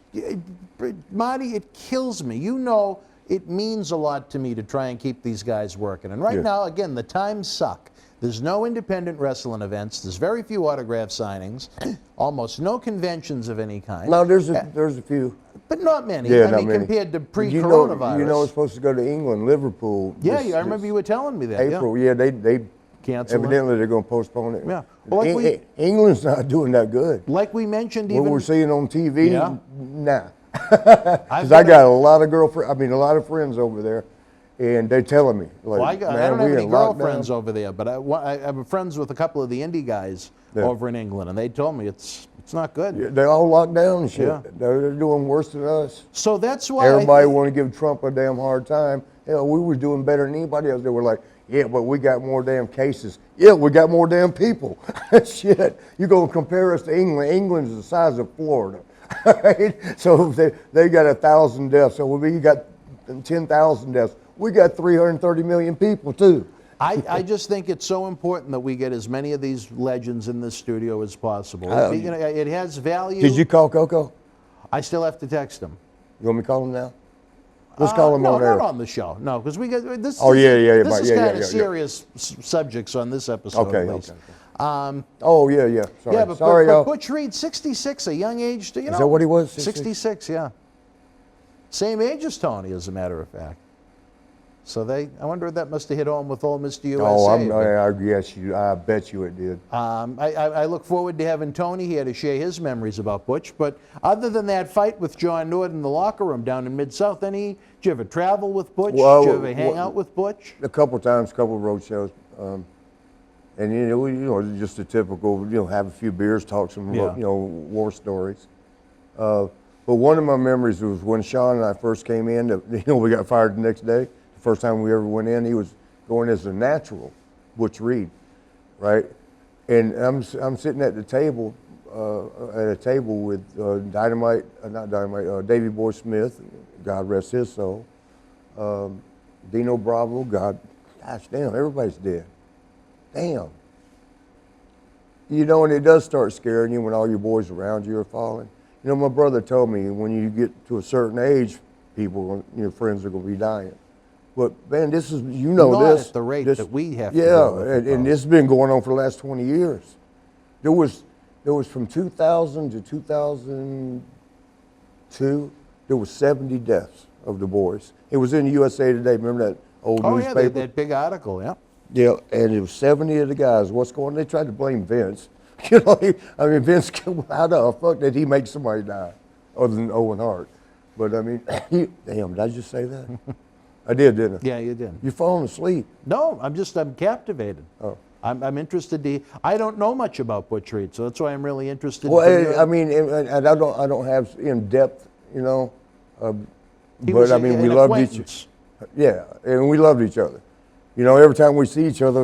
Marty, it kills me. It means a lot to me to try and keep these guys working. And right now, again, the times suck. There's no independent wrestling events. There's very few autograph signings. Almost no conventions of any kind. No, there's a few. But not many. Yeah, I not mean, many. compared to pre-coronavirus. It's supposed to go to England, Liverpool. Yeah, I remember you were telling me that. April, yeah, they cancel evidently they're going to postpone it. Yeah. Well, England's not doing that good. like we mentioned, What we're seeing on TV, nah. Because I got a lot of a lot of friends over there, and they're telling me, like, I don't have any girlfriends over there, but I have friends with a couple of the indie guys over in England, and they told me it's not good. Yeah, they're all locked down and shit. Yeah. They're doing worse than us. So that's why everybody want to give Trump a damn hard time. Hell, we were doing better than anybody else. They were like, yeah, but we got more damn cases. Yeah, we got more damn people. Shit, you're going to compare us to England. England's the size of Florida. Right? So they got 1,000 deaths. So we got 10,000 deaths. We got 330 million people, too. I just think it's so important that we get as many of these legends in this studio as possible. It has value. Did you call Koko? I still have to text him. You want me to call him now? Let's call him on air. No, not on the show. No, because we got this. This is kind of serious subjects on this episode. Okay. At least. Okay. Sorry. Yeah, but Butch Reed, 66, a young age. Is that what he was? 66, yeah. Same age as Tony, as a matter of fact. So I wonder if that must have hit home with old Mr. USA. I bet you it did. I look forward to having Tony here to share his memories about Butch. But other than that fight with John Nord in the locker room down in Mid-South, did you ever travel with Butch? Did you ever hang out with Butch? A couple times, couple of road shows. And just a typical, have a few beers, talk some, war stories. But one of my memories was when Sean and I first came in. We got fired the next day. The first time we ever went in, he was going as a natural, Butch Reed, right? And I'm sitting at the table, with Davey Boy Smith, God rest his soul, Dino Bravo, gosh damn, everybody's dead. Damn. And it does start scaring you when all your boys around you are falling. My brother told me when you get to a certain age, your friends are going to be dying. But man, this is, Not this. at the rate that we have to. Yeah, and this has been going on for the last 20 years. There was from 2000 to 2002, there was 70 deaths of the boys. It was in USA Today. Remember that old newspaper? Yeah, that big article, yeah. Yeah, and it was 70 of the guys. What's going on? They tried to blame Vince. Vince, how the fuck did he make somebody die other than Owen Hart? But damn, did I just say that? I did, didn't I? Yeah, you did. You're falling asleep. No, I'm captivated. Oh. I'm interested I don't know much about Butch Reed, so that's why I'm really interested. Well, and I don't have in depth, we loved each other. Yeah, and we loved each other. Every time we see each other,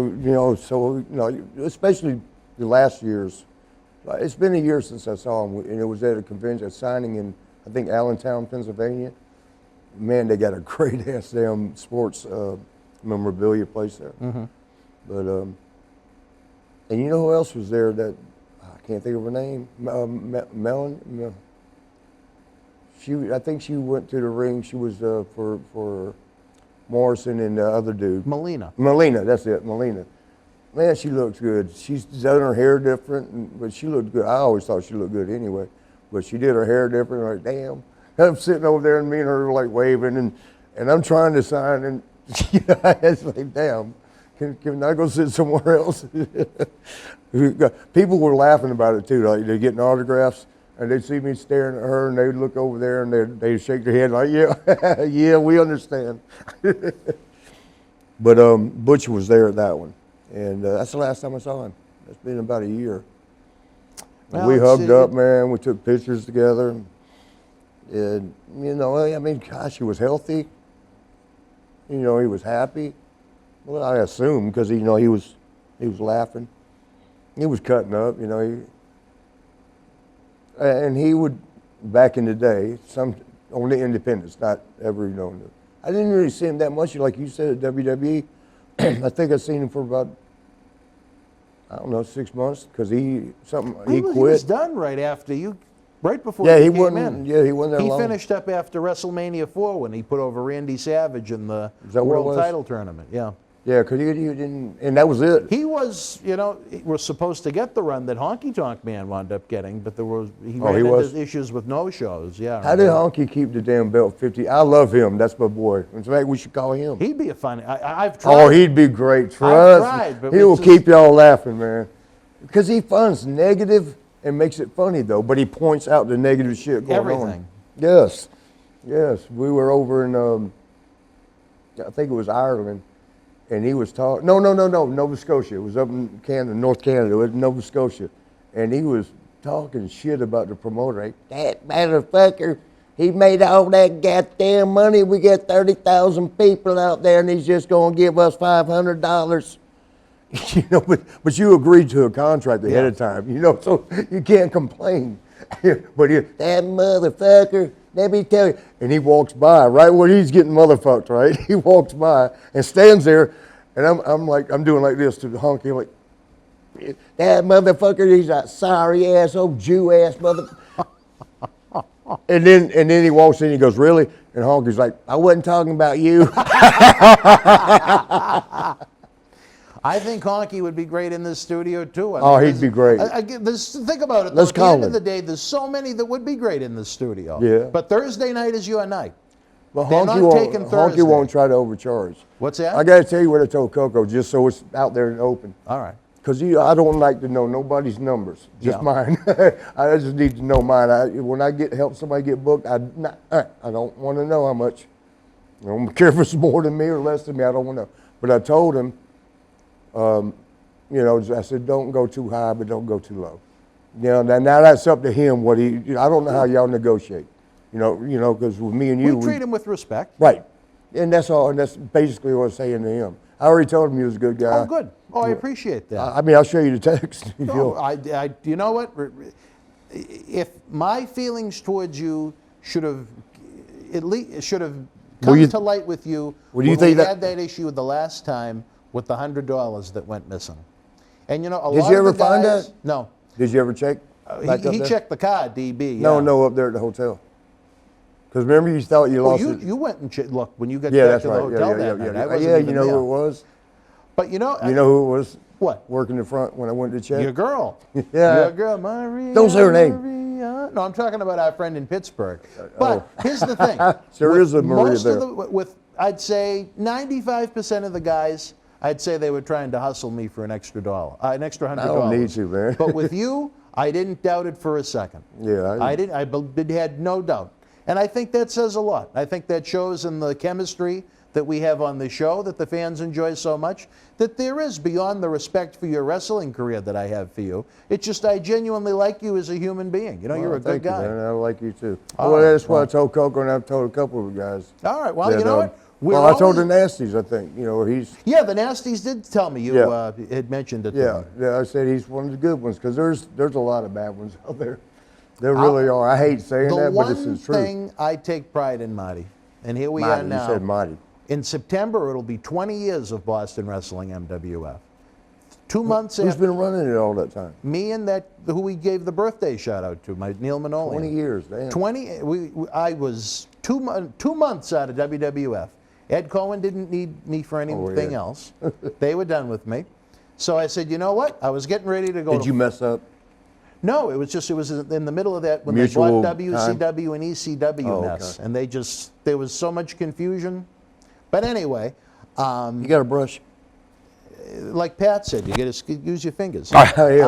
especially the last years, It's been a year since I saw him, and it was at a convention, a signing in, I think, Allentown, Pennsylvania. Man, they got a great ass damn sports memorabilia place there. Mm-hmm. But and you know who else was there that I can't think of her name? Melon. I think she went to the ring. She was for Morrison and the other dude. Melina, that's it, Melina. Man, she looks good. She's done her hair different, but she looked good. I always thought she looked good anyway, but she did her hair different. Like, damn. I'm sitting over there and me and her were like waving, and I'm trying to sign, and it's like, damn, can I go sit somewhere else? People were laughing about it too. Like, they're getting autographs, and they'd see me staring at her, and they'd look over there, and they'd shake their head like, yeah, yeah, we understand. But Butch was there at that one, and that's the last time I saw him. It's been about a year. Well, we hugged up, man. We took pictures together. And, you know, I mean, gosh, he was healthy. You know, he was happy. Well, I assume, because, you know, he was laughing. He was cutting up, you know. And he would, back in the day, on the independents, not ever, you know. I didn't really see him that much, like you said, at WWE. I think I seen him for about, I don't know, 6 months, because he quit. He was done right after you. Right before he came wasn't in. Yeah, he wasn't there long. He finished up after WrestleMania 4 when he put over Randy Savage in the Is that what it World was? Title Tournament. Yeah. Yeah, because he didn't, and that was it. He was, you know, was supposed to get the run that Honky Tonk Man wound up getting, but he ran into issues with no-shows. Yeah. How did Honky keep the damn belt 50? I love him. That's my boy. In fact, we should call him. He'd be a fun. I've tried. Oh, he'd be great. Trust I've tried, but he will keep y'all laughing, man. Because he funds negative and makes it funny, though, but he points out the negative shit going on. Everything. Yes. Yes. We were over in, I think it was Ireland, and he was talking. No, Nova Scotia. It was up in Canada, North Canada. It was Nova Scotia. And he was talking shit about the promoter. Like, that motherfucker, he made all that goddamn money. We got 30,000 people out there, and he's just going to give us $500. You know, but you agreed to a contract ahead of time, you know, so you can't complain. But that motherfucker, let me tell you. And he walks by, right where he's getting motherfucked, right? He walks by and stands there, and I'm doing like this to the Honky, like, that motherfucker, he's a sorry ass, old Jew ass motherfucker. And then he walks in and he goes, really? And Honky's like, I wasn't talking about you. I think Honky would be great in this studio, too. He'd be great. Think about it. Let's At the call end him. of the day, there's so many that would be great in this studio. Yeah. But Thursday night is your night. But They're not taking Thursday. Honky won't try to overcharge. What's that? I got to tell you what I told Koko, just so it's out there and open. All right. Because I don't like to know nobody's numbers, just mine. I just need to know mine. When I help somebody get booked, I don't want to know how much. I don't care if it's more than me or less than me. I don't want to know. But I told him, you know, I said, don't go too high, but don't go too low. You know, now that's up to him. I don't know how y'all negotiate. You know, because with me and you, we treat him with respect. Right, and that's all. And that's basically what I was saying to him. I already told him he was a good guy. Oh, good. Oh, I apprast that. I mean, I'll show you the text. You know what? If my feelings towards you should have come to light with you when we had that issue the last time with the $100 that went missing. And you know, Did you ever find that? No. Did you ever check? He checked the card, DB. No, up there at the hotel. Because remember, you thought you lost it. You went and looked when you got back to the hotel that night. I wasn't even you know there. who it was? But you know who it was? What? Working the front when I went to check? Your girl. Yeah. Your girl, Maria. Don't say her name. Maria. No, I'm talking about our friend in Pittsburgh. But here's the thing. There is a Maria there. I'd say 95% of the guys, I'd say they were trying to hustle me for an extra $100. I don't need to, man. But with you, I didn't doubt it for a second. Yeah. I had no doubt. And I think that says a lot. I think that shows in the chemistry that we have on the show that the fans enjoy so much, that there is, beyond the respect for your wrestling career that I have for you, it's just I genuinely like you as a human being. You know, you're a good guy. Man. I like you too. That's what I told Koko, and I've told a couple of guys. All right, well, you know what? Well, I told the Nasties, I think. You know, he's. Yeah, the Nasties did tell me you had mentioned it. Yeah, yeah. I said he's one of the good ones because there's a lot of bad ones out there. There really are. I hate saying that, but it's the truth. The one thing I take pride in, Marty, and here we are now. You said Marty. In September, it'll be 20 years of Boston Wrestling MWF. 2 months Who's after. been running it all that time? Me and who we gave the birthday shout out to, my Neil Manoli. 20 years, damn. I was 2 months out of WWF. Ed Cohen didn't need me for anything else. They were done with me. So I said, you know what? I was getting ready to go. Did you mess up? No, it was in the middle of that when Mutual they bought WCW and ECW mess. Okay. And there was so much confusion. But anyway. You got a brush? Like Pat said, you got to use your fingers. Hey,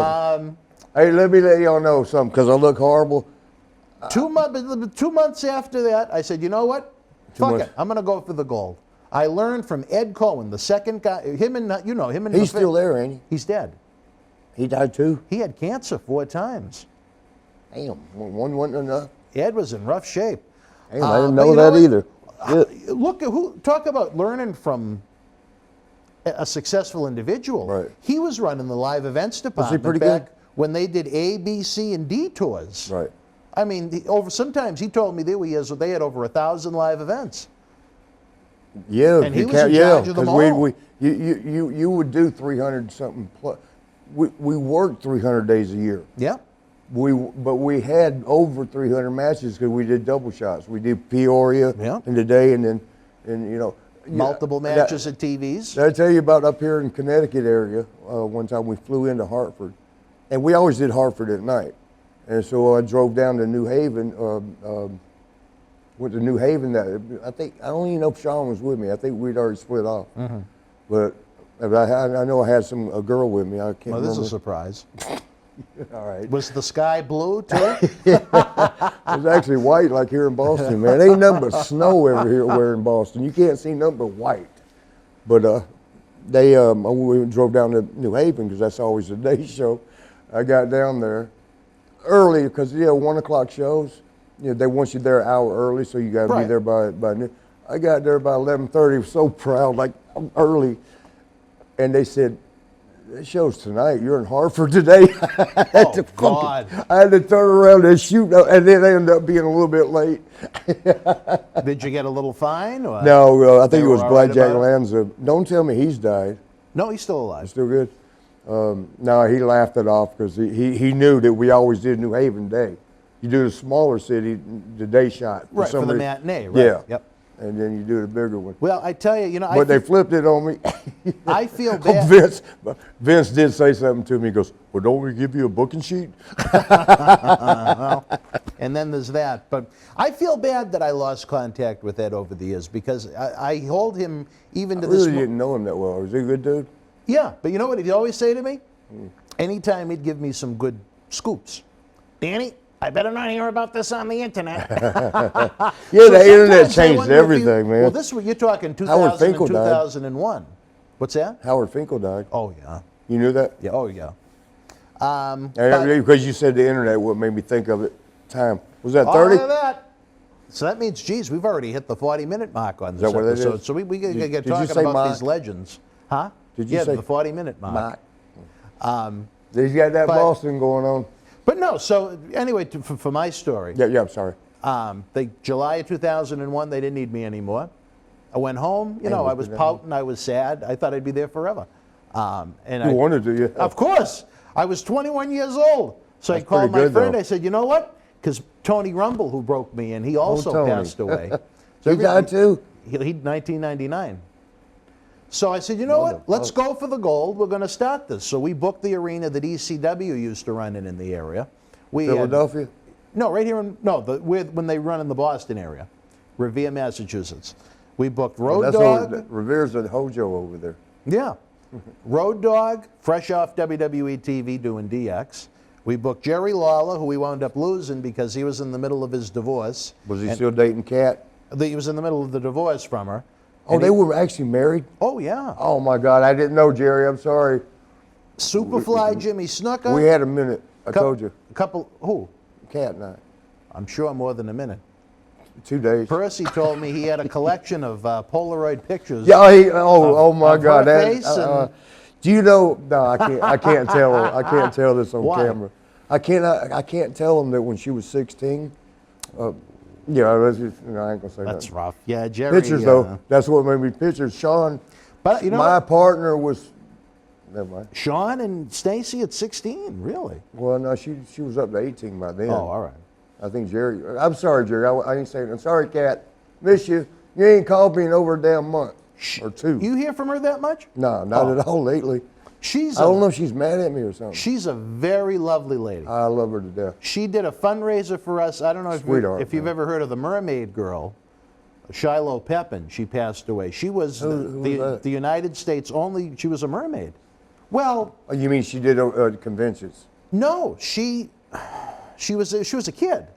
let me let y'all know something, because I look horrible. 2 months after that, I said, you know what? Fuck it. I'm going to go for the gold. I learned from Ed Cohen, the second guy. Him and He's still there, ain't he? He's dead. He died too? He had cancer 4 times. Damn, one wasn't enough. Ed was in rough shape. Damn, I didn't know that either. Look at talk about learning from a successful individual. Right. He was running the live events department Was he pretty back good? when they did A, B, C, and D tours. Right. I mean, sometimes he told me they had over 1,000 live events. Yeah, And he was in charge of them all. You would do 300 something plus. We worked 300 days a year. Yeah. But we had over 300 matches because we did double shots. We did Peoria in the day, and multiple matches at TVs. Did I tell you about up here in Connecticut area? One time we flew into Hartford, and we always did Hartford at night. And so I drove down to New Haven. Went to New Haven. I don't even know if Sean was with me. I think we'd already split off. Mm-hmm. But I know I had a girl with me. I can't remember. This is a surprise. All right. Was the sky blue too? It was actually white, like here in Boston, man. Ain't nothing but snow everywhere in Boston. You can't see nothing but white. But we drove down to New Haven because that's always a day show. I got down there early because 1 o'clock shows. They want you there an hour early, so you got to be there by noon. I got there by 11:30. Was so proud, like I'm early, and they said, "That show's tonight. You're in Hartford today." God! I had to turn around and shoot, and then they ended up being a little bit late. Did you get a little fine? Or No, I think it was Blackjack Lanza. Don't tell me he's died. No, he's still alive. He's still good. No, he laughed it off because he knew that we always did New Haven Day. You do the smaller city, the day shot. For the matinee, right? Yeah. Yep. And then you do the bigger one. Well, I tell you, But they flipped it on me. I feel bad. Vince did say something to me. He goes, "Well, don't we give you a booking sheet?" And then there's that. But I feel bad that I lost contact with Ed over the years because I hold him even to this. I really didn't know him that well. Was he a good dude? Yeah, but you know what he'd always say to me? Anytime he'd give me some good scoops. Danny, I better not hear about this on the internet. The internet changed everything, man. Well, you're talking 2000 and 2001. What's that? Howard Finkel died. Oh, yeah. You knew that? Yeah. Oh, yeah. Because you said the internet, what made me think of it. Time. Was that 30? All of that. So that means, geez, we've already hit the 40-minute mark on this episode. So we got to get talking about these legends. Huh? Did you say the 40-minute mark. He's got that Boston going on. But no, so anyway, for my story. Yeah, I'm sorry. July of 2001, they didn't need me anymore. I went home, I was pouting, I was sad. I thought I'd be there forever. You wanted to, yeah. Of course. I was 21 years old. So I called my friend, I said, you know what? Because Tony Rumble, who broke me in, he also passed away. So he died too? He 1999. So I said, you know what? Let's go for the gold. We're going to start this. So we booked the arena that ECW used to run in the area. Philadelphia? Right here when they run in the Boston area, Revere, Massachusetts. We booked Road Dogg. Revere's a Hojo over there. Yeah. Road Dogg, fresh off WWE TV doing DX. We booked Jerry Lawler, who we wound up losing because he was in the middle of his divorce. Was he still dating Kat? He was in the middle of the divorce from her. Oh, they were actually married? Oh, yeah. Oh, my God. I didn't know, Jerry. I'm sorry. Superfly Jimmy Snuka. We had a minute. I told you. Who? Kat and I. I'm sure more than a minute. 2 days. Percy told me he had a collection of Polaroid pictures. Yeah, oh my of God. her That, face and- do you know, no, I can't tell. I can't tell this on Why? camera. I can't tell them that when she was 16. That's just, I ain't gonna say That's nothing. rough. Yeah, Jerry. Pictures though, that's what made me pictures. Sean, But you know my what? partner was, never mind. Sean and Stacy at 16, really? Well, no, she was up to 18 by then. Oh, all right. I think Jerry, I'm sorry, Jerry, I ain't saying, I'm sorry, Kat, miss you. You ain't called me in over a damn month or 2. You hear from her that much? No, not at all lately. She's I don't know if she's mad at me or something. She's a very lovely lady. I love her to death. She did a fundraiser for us. I don't know Sweetheart, if you've ever heard of the Mermaid Girl, Shiloh Pepin. She passed away. She was Who was that? the United States only. She was a mermaid. Well, Oh, you mean she did conventions? no, she was a kid,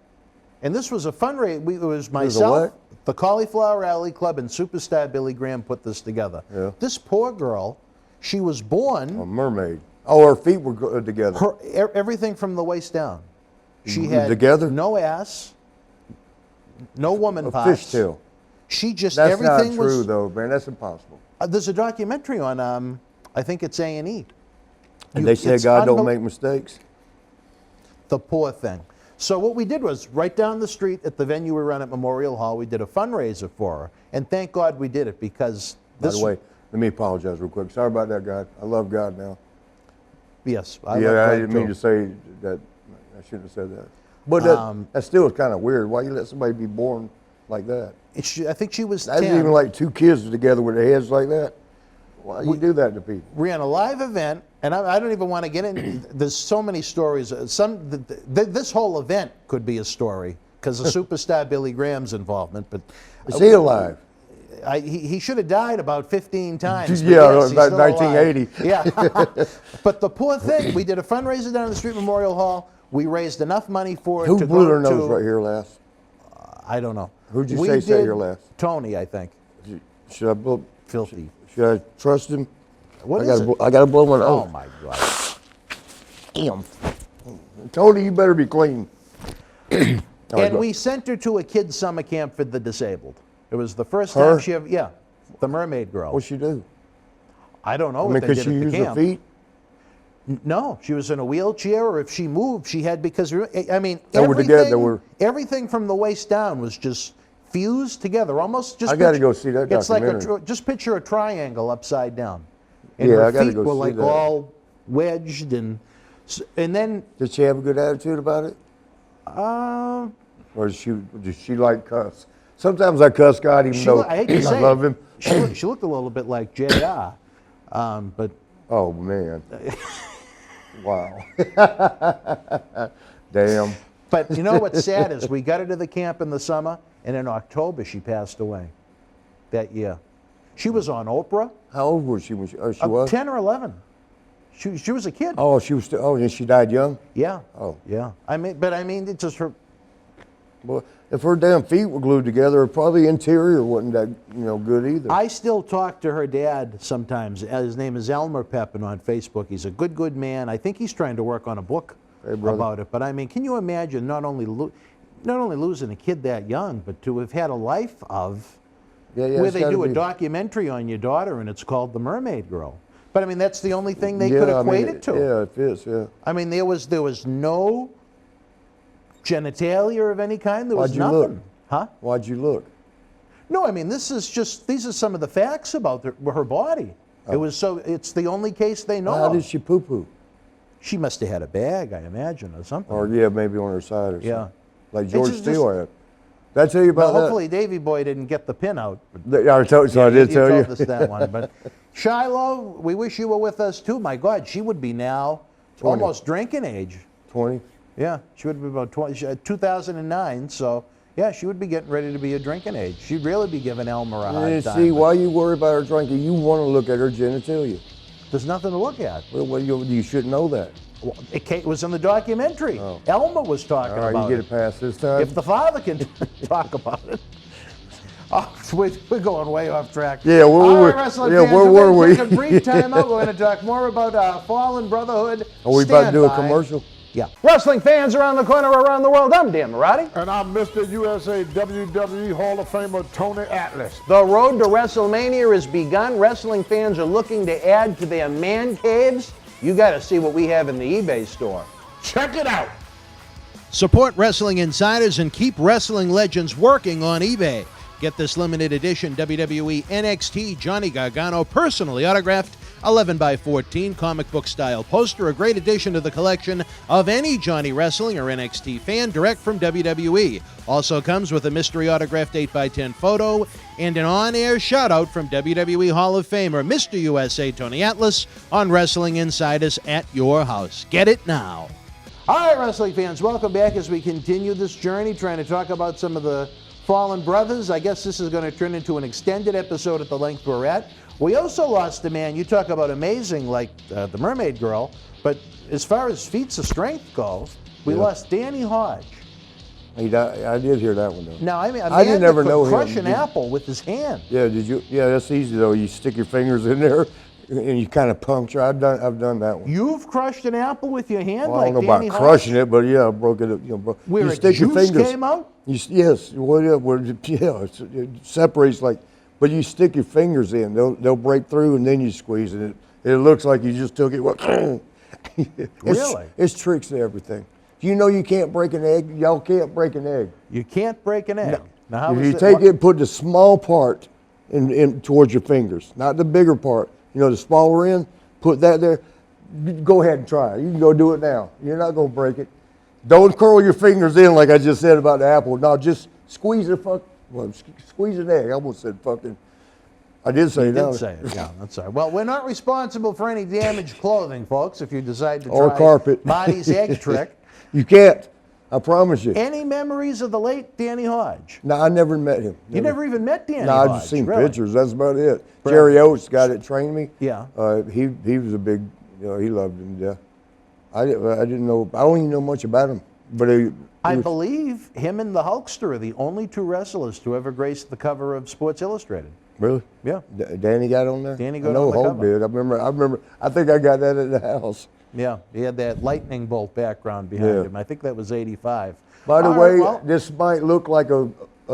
and this was a fundraiser. It was myself, what? the Cauliflower Alley Club, and superstar Billy Graham put this together. Yeah. This poor girl, she was born. A mermaid. Oh, her feet were together. Everything from the waist down. She had Together? no ass, no woman A parts. fishtail. She just That's everything not true, was. though, man. That's impossible. There's a documentary on I think it's A&E. And they said God don't make mistakes. The poor thing. So what we did was right down the street at the venue we run at Memorial Hall, we did a fundraiser for her, and thank God we did it because By this. the way, let me apologize real quick. Sorry about that, God. I love God now. Yes, I love God didn't mean too. to say that. I shouldn't have said that. But that still is kind of weird. Why you let somebody be born like that? I think she was That's 10. even like 2 kids together with their heads like that. Why you do that to people? We ran a live event, and I don't even want to get in. There's so many stories. This whole event could be a story because of superstar Billy Graham's involvement. But Is he alive? He should have died about 15 times. but Yeah, yes, he's about still alive. 1980. Yeah. But the poor thing, we did a fundraiser down at the Street Memorial Hall. We raised enough money for it Who to blew go their nose to. right here last? I don't know. Who'd you We say sat did here last? Tony, I think. Should I blow? Filthy. Should I trust him? What I is gotta it? I gotta blow my nose. Oh my God. Damn. Tony, you better be clean. All right, And go. we sent her to a kids' summer camp for the disabled. It was the first Her? time she ever, yeah, the mermaid girl. What'd she do? I don't know I what mean, they could did she at the use her camp. feet? No, she was in a wheelchair, or if she moved, she had, because, I mean, They were together, they were- everything from the waist down was just fused together, almost just. I gotta go see that It's like documentary. just picture a triangle upside down. And Yeah, her I gotta feet go were see like that. all wedged, and then, Did she have a good attitude about it? Or did she like cuss? Sometimes I cuss God even though I hate to say love it, him. She looked a little bit like J.R., but Oh, man. Wow. Damn. But you know what's sad is we got her to the camp in the summer, and in October she passed away that year. She was on Oprah, How old was she when she was? 10 or 11. She was a kid. Oh, she was still, oh, and she died young? Yeah. Oh. Yeah. I mean, it's just her. Well, if her damn feet were glued together, her probably interior wasn't that, good either. I still talk to her dad sometimes. His name is Elmer Pepin on Facebook. He's a good man. I think he's trying to work on a book about it. But I mean, can you imagine not only losing a kid that young, but to have had a life of where it's they gotta do a be- documentary on your daughter, and it's called The Mermaid Girl. But I mean, that's the only thing they Yeah, could I mean, equate it to. Yeah, it fits, yeah. I mean, there was no genitalia of any kind. There was Why'd you nothing. look? Huh? Why'd you look? No, I mean, these are some of the facts about her body. It's the only case they know. How of. did she poo-poo? She must have had a bag, I imagine, or something. Or, yeah, maybe on her side or something. Yeah. Like It's George just- Steele had. Did I tell you Well, about hopefully Davy Boy didn't get the pin out. that? Yeah, I told you, so I did tell you. told us that one. But Shiloh, we wish you were with us too. My God, she would be now 20. almost drinking age. 20? Yeah, she would be about 2009. So yeah, she would be getting ready to be a drinking age. She'd really be giving Elmer a hard time. See, but why you worry about her drinking? You want to look at her genitalia. There's nothing to look at. Well, you should know that. Well, it was in the documentary. Elmer was talking All right, about you it. get a pass this time. If the father can talk about it. Oh, we're going way off track. Yeah, All right, wrestling fans, where we're were gonna we? take a brief time out. We're going to talk more about Fallen Brotherhood. Are we about to do a Stand by. commercial? Yeah. Wrestling fans around the corner, around the world, I'm Dan Marati. And I'm Mr. USA WWE Hall of Famer Tony Atlas. The road to WrestleMania has begun. Wrestling fans are looking to add to their man caves. You got to see what we have in the eBay store. Check it out. Support Wrestling Insiders and keep wrestling legends working on eBay. Get this limited edition WWE NXT Johnny Gargano personally autographed 11x14 comic book style poster, a great addition to the collection of any Johnny Wrestling or NXT fan direct from WWE. Also comes with a mystery autographed 8x10 photo and an on-air shout-out from WWE Hall of Famer Mr. USA Tony Atlas on Wrestling Insiders at your house. Get it now. All right, wrestling fans, welcome back as we continue this journey trying to talk about some of the fallen brothers. I guess this is going to turn into an extended episode at the length we're at. We also lost a man, you talk about amazing, like the Mermaid Girl, but as far as feats of strength go, we lost Danny Hodge. I did hear that one, though. Now, I mean, a I man didn't ever that know could him. crush an apple with his hand. Yeah, did you? Yeah, that's easy, though. You stick your fingers in there, and you kind of puncture. I've done that one. You've crushed an apple with your hand Well, like I don't know Danny about Hodge? crushing it, but yeah, I broke it. Where you a stick your juice fingers. came out? Yes, well, yeah, it separates like, but you stick your fingers in, they'll break through, and then you squeeze it. It looks like you just took it. Really? It's tricks to everything. Do you know you can't break an egg? Y'all can't break an egg. You can't break an egg. No. Now, how If is you it- take it, put the small part in towards your fingers, not the bigger part. You know, the smaller end. Put that there. Go ahead and try it. You can go do it now. You're not gonna break it. Don't curl your fingers in like I just said about the apple. No, just squeeze it. Squeeze an egg. I almost said fucking. I did say You that. did say it, yeah, that's all right. Well, we're not responsible for any damaged clothing, folks, if you decide to Or try carpet. Marty's egg trick. You can't. I promise you. Any memories of the late Danny Hodge? No, I never met him. You never even met Danny No, Hodge? I just seen really? pictures. That's about it. Right. Jerry Oates, the guy that trained me. Yeah. He was a big. He loved him. Yeah. I didn't know. I don't even know much about him. But I believe him and the Hulkster are the only two wrestlers to ever grace the cover of Sports Illustrated. Really? Yeah. Danny got on there. Danny got I know on the Hulk cover. did. I remember. I think I got that at the house. Yeah, he had that lightning bolt background behind Yeah. him. I think that was '85. By the All way, right, well- this might look like a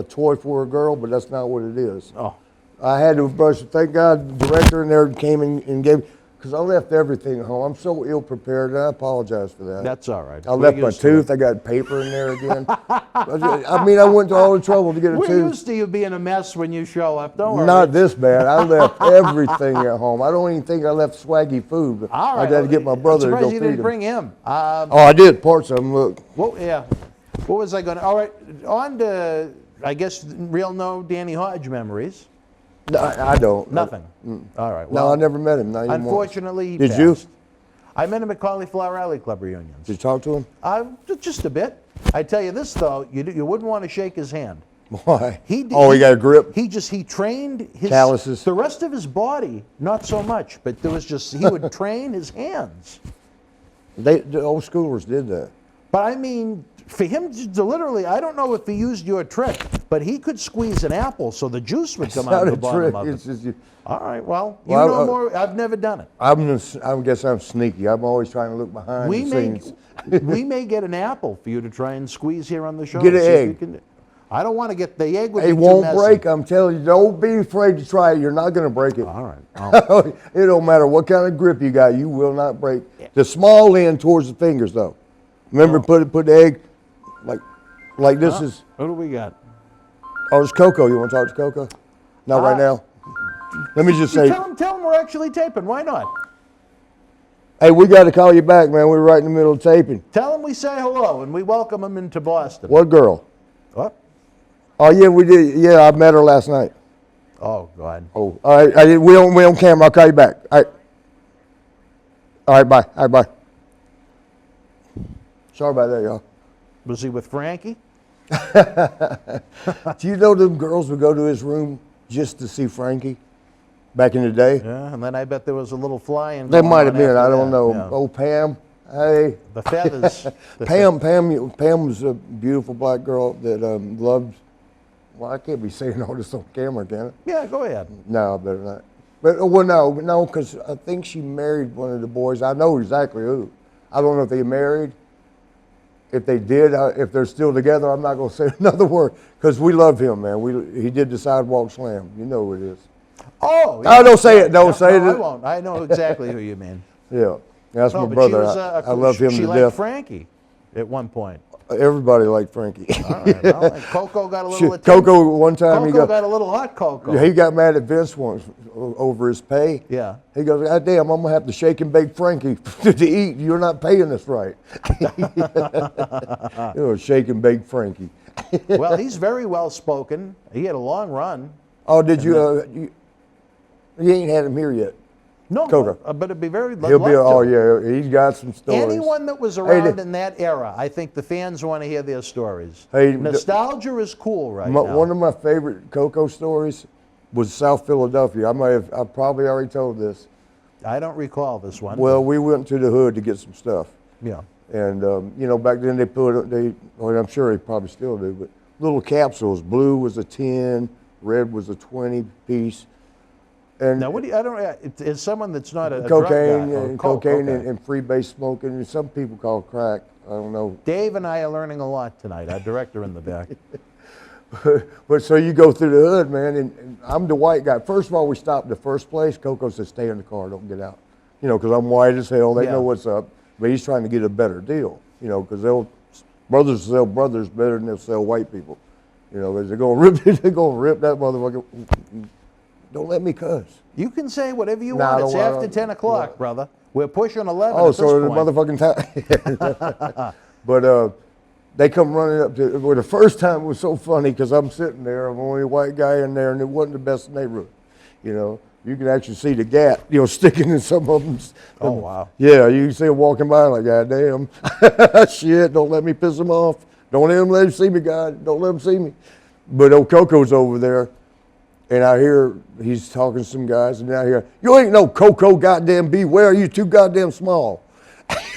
toy for a girl, but that's not what it is. Oh, I had to brush. Thank God, the director in there came and gave. Because I left everything at home. I'm so ill prepared, and I apologize for that. that's all right. I We're left my used to it. tooth. I got paper in there again. I mean, I went to all the trouble to get a We're tooth. used to you being a mess when you show up. Don't worry. Not this bad. I left everything at home. I don't even think I left swaggy food. But All right. I had to get my brother to I'm go surprised you feed didn't him. bring him. Oh, I did. Parts of them. Look. Well, yeah. What was I going to? All right. On to, I guess, real no Danny Hodge memories. No, I don't. Nothing. All right. No, Well, I never met him. Not even once. unfortunately, he Did you? passed. I met him at Cauliflower Alley Club reunions. Did you talk to him? Just a bit. I tell you this though, you wouldn't want to shake his hand. Why? He got a grip. He trained his Calluses. The rest of his body, not so much. But there was he would train his hands. The old schoolers did that. But I mean, for him to literally, I don't know if he used your trick, but he could squeeze an apple so the juice would come It's out not of a the bottom trick. of it. It's just All right, well, you Well, know more. I've never done it. I guess I'm sneaky. I'm always trying to look behind We the may, scenes. we may get an apple for you to try and squeeze here on the show. Get an See if egg. you can- I don't want to get the egg. Would It be too won't messy. break. I'm telling you. Don't be afraid to try it. You're not going to break it. All right. It don't matter what kind of grip you got. You will not break. The small end towards the fingers, though. Remember, put the egg like this is. What do we got? Oh, it's Koko. You want to talk to Koko? Not right now. Let me just say. Tell him we're actually taping. Why not? Hey, we got to call you back, man. We're right in the middle of taping. Tell him we say hello and we welcome him into Boston. What girl? What? Oh yeah, we did. Yeah, I met her last night. Oh God. Oh, all right. We on camera. I'll call you back. All right. All right. Bye. All right. Bye. Sorry about that, y'all. Was he with Frankie? Do you know them girls would go to his room just to see Frankie back in the day? Yeah, and then I bet there was a little flying. That going might have on been. after I don't that, know. yeah. Oh, Pam. Hey. The feathers. Pam was a beautiful black girl that loved. Well, I can't be saying all this on camera, can I? Yeah, go ahead. No, I better not. But well, no, because I think she married one of the boys. I know exactly who. I don't know if they married, If they did, if they're still together, I'm not going to say another word because we love him, man. He did the sidewalk slam. You know who it is. Oh, yeah. Oh, don't say it. Don't say it. I won't. I know exactly who you mean. Yeah, that's my but brother. I love him to death. She liked Frankie at one point. Everybody liked Frankie. All right, well, and Koko got a little attention. Koko, one time Koko got a little hot, Koko. He got mad at Vince once over his pay. Yeah. He goes, God damn, I'm going to have to shake and bake Frankie to eat. You're not paying us right. Shake and bake Frankie. Well, he's very well spoken. He had a long run. Oh, did you ain't had him here yet. No, Koko. But it'd be very. He'll be. Oh yeah, he's got some stories. Anyone that was around in that era, I think the fans want to hear their stories. Hey, nostalgia is cool right now. One of my favorite Koko stories was South Philadelphia. I probably already told this. I don't recall this one. Well, we went to the hood to get some stuff. Yeah. And back then well, I'm sure they probably still do, but little capsules. Blue was a 10, red was a 20 piece. And now, what do you, I don't, as someone that's not a cocaine, drug guy, and cocaine and freebase smoking, and some people call it crack. I don't know. Dave and I are learning a lot tonight. Our director in the back. But so you go through the hood, man, and I'm the white guy. First of all, we stopped at the first place. Koko said, "Stay in the car, don't get out." Because I'm white as hell. They know what's up. But he's trying to get a better deal. Because brothers sell brothers better than they'll sell white people. Because they're gonna rip that motherfucker. Don't let me cuss. You can say whatever you want. It's after 10 o'clock, brother. We're pushing 11 Oh, at so this the point. motherfucking time. But they come running up to, well, the first time was so funny because I'm sitting there, I'm the only white guy in there, and it wasn't the best neighborhood. You can actually see the gat, sticking in some of them. Oh, wow. Yeah, you can see them walking by like, God damn. Shit, don't let me piss them off. Don't let him see me, God. Don't let him see me. But old Koko's over there. And I hear he's talking to some guys, and I hear, "You ain't no Koko, goddamn Beware, you too goddamn small."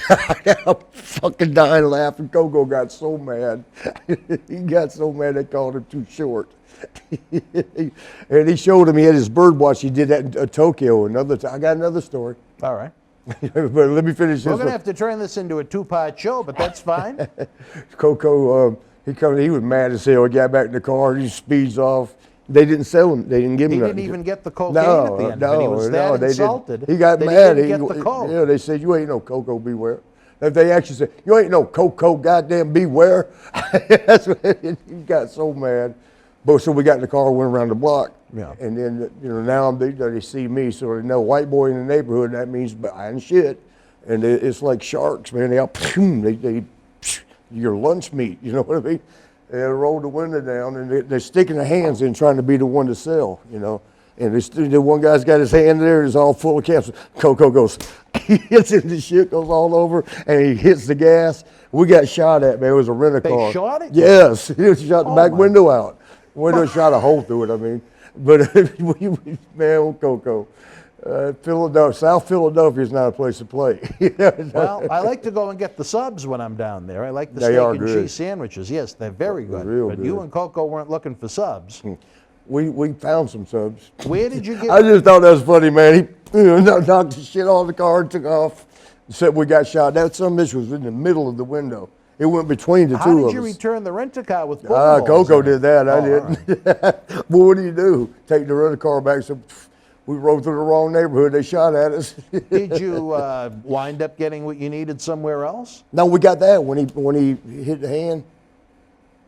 I'm fucking dying laughing. Koko got so mad. He got so mad they called him too short. And he showed him he had his bird watch. He did that in Tokyo. I got another story. All right. But let me finish this. We're going to have to turn this into a two-part show, but that's fine. Koko, he was mad as hell. He got back in the car. He speeds off. They didn't sell him. They didn't give him nothing. He didn't even get the cocaine at the end of it. He was that insulted. He got that mad. He didn't get the coke. Yeah, they said, "You ain't no Koko, Beware." If they actually said, "You ain't no Koko, goddamn Beware," that's what he got so mad. But so we got in the car, went around the block. Yeah. And then now they see me, so they know white boy in the neighborhood. That means buying shit, and it's like sharks, man. They your lunch meat. You know what I mean? They roll the window down, and they're sticking their hands in trying to be the one to sell, And the one guy's got his hand there, it's all full of capsules. Koko goes, he hits it, the shit goes all over, and he hits the gas. We got shot at, man. It was a rental car. They shot it? Yes. He shot the back window out. Window shot a hole through it, I mean. But, man, old Koko. South Philadelphia is not a place to play. Well, I like to go and get the subs when I'm down there. I like the steak and cheese sandwiches. Yes, they're very good. But you and Koko weren't looking for subs. We found some subs. Where did you get? I just thought that was funny, man. He knocked the shit off the car and took off. Said we got shot. That some bitch was in the middle of the window. It went between the two of us. How did you return the rent-a-car with bullet holes Koko in it? did that. I didn't. Right. Well, what do you do? Take the rental car back. So we rode through the wrong neighborhood. They shot at us. Did you wind up getting what you needed somewhere else? No, we got that when he hit the hand.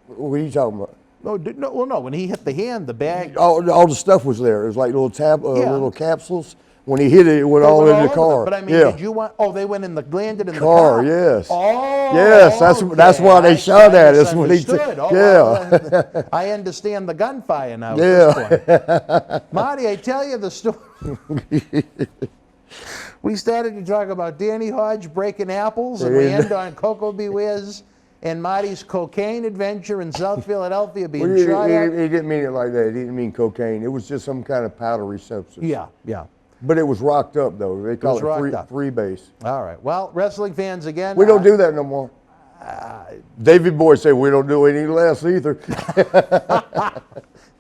What are you talking about? No. When he hit the hand, the bag. All the stuff was there. It was like little capsules. When he hit it, it went all in the car. But I mean, did you want? Oh, they landed in the car. car. Yes. Oh. Yes, that's why they shot at us when he took. Yeah. Well, I understand the gunfire now. Yeah. At this point. Marty, I tell you the story. We started to talk about Danny Hodge breaking apples, and we end on Koko Beware's and Marty's cocaine adventure in South Philadelphia being shot at. He didn't mean it like that. He didn't mean cocaine. It was just some kind of powdery substance. Yeah. But it was rocked up, though. They call it free base. All right. Well, wrestling fans, again. We don't do that no more. Davey Boy said we don't do any less either.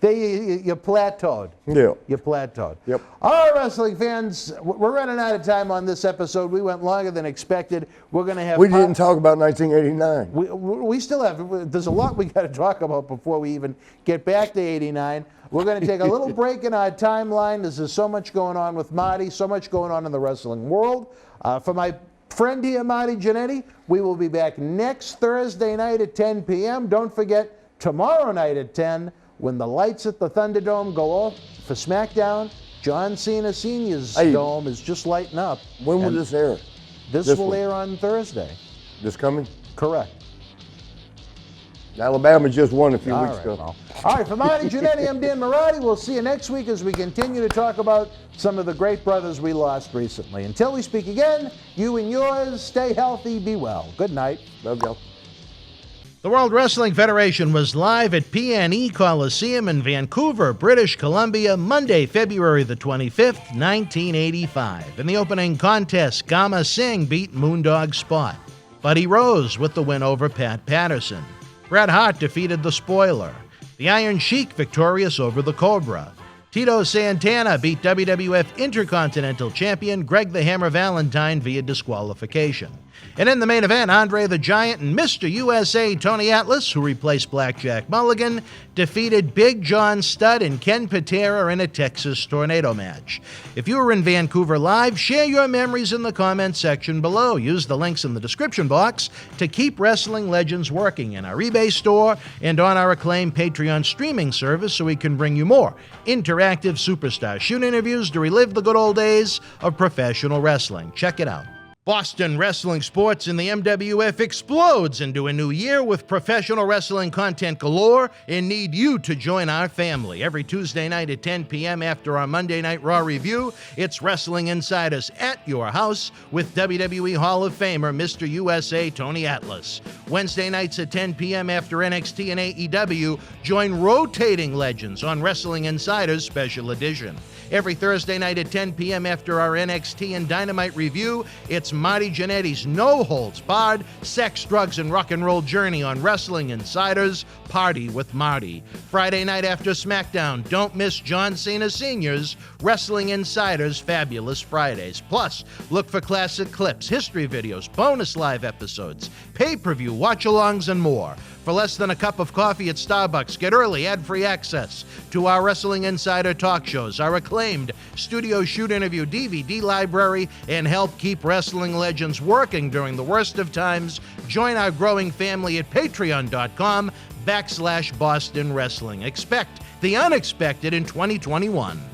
You plateaued. Yeah. You plateaued. Yep. All right, wrestling fans, we're running out of time on this episode. We went longer than expected. We're going to have. We didn't talk about 1989. We still have. There's a lot we got to talk about before we even get back to '89. We're going to take a little break in our timeline. There's so much going on with Marty, so much going on in the wrestling world. For my friend here, Marty Jannetty, we will be back next Thursday night at 10 p.m. Don't forget, tomorrow night at 10, when the lights at the Thunderdome go off for SmackDown, John Cena Sr.'s dome is just lighting up. When will this air? This will air on Thursday. This coming? Correct. Alabama just won a few weeks ago. Well. All right, for Marty Jannetty, I'm Dan Marotti. We'll see you next week as we continue to talk about some of the great brothers we lost recently. Until we speak again, you and yours, stay healthy, be well. Good night. Love y'all. The World Wrestling Federation was live at PNE Coliseum in Vancouver, British Columbia, Monday, February the 25th, 1985. In the opening contest, Gama Singh beat Moondog Spot. Buddy Rose with the win over Pat Patterson. Bret Hart defeated the Spoiler. The Iron Sheik victorious over the Cobra. Tito Santana beat WWF Intercontinental Champion Greg the Hammer Valentine via disqualification. And in the main event, Andre the Giant and Mr. USA Tony Atlas, who replaced Blackjack Mulligan, defeated Big John Studd and Ken Patera in a Texas Tornado match. If you were in Vancouver live, share your memories in the comments section below. Use the links in the description box to keep Wrestling Legends working in our eBay store and on our acclaimed Patreon streaming service so we can bring you more interactive superstar shoot interviews to relive the good old days of professional wrestling. Check it out. Boston Wrestling Sports in the MWF explodes into a new year with professional wrestling content galore and need you to join our family. Every Tuesday night at 10 p.m. after our Monday Night Raw review, it's Wrestling Insiders at your house with WWE Hall of Famer Mr. USA Tony Atlas. Wednesday nights at 10 p.m. after NXT and AEW, join rotating legends on Wrestling Insiders Special Edition. Every Thursday night at 10 p.m. after our NXT and Dynamite review, it's Marty Jannetty's no-holds-barred sex, drugs, and rock and roll journey on Wrestling Insiders Party with Marty. Friday night after SmackDown, don't miss John Cena Sr.'s Wrestling Insiders Fabulous Fridays. Plus, look for classic clips, history videos, bonus live episodes, pay-per-view, watch-alongs, and more. For less than a cup of coffee at Starbucks, get early ad-free access to our Wrestling Insider talk shows, our acclaimed studio shoot interview DVD library, and help keep wrestling legends working during the worst of times. Join our growing family at patreon.com/Boston Wrestling. Expect the unexpected in 2021.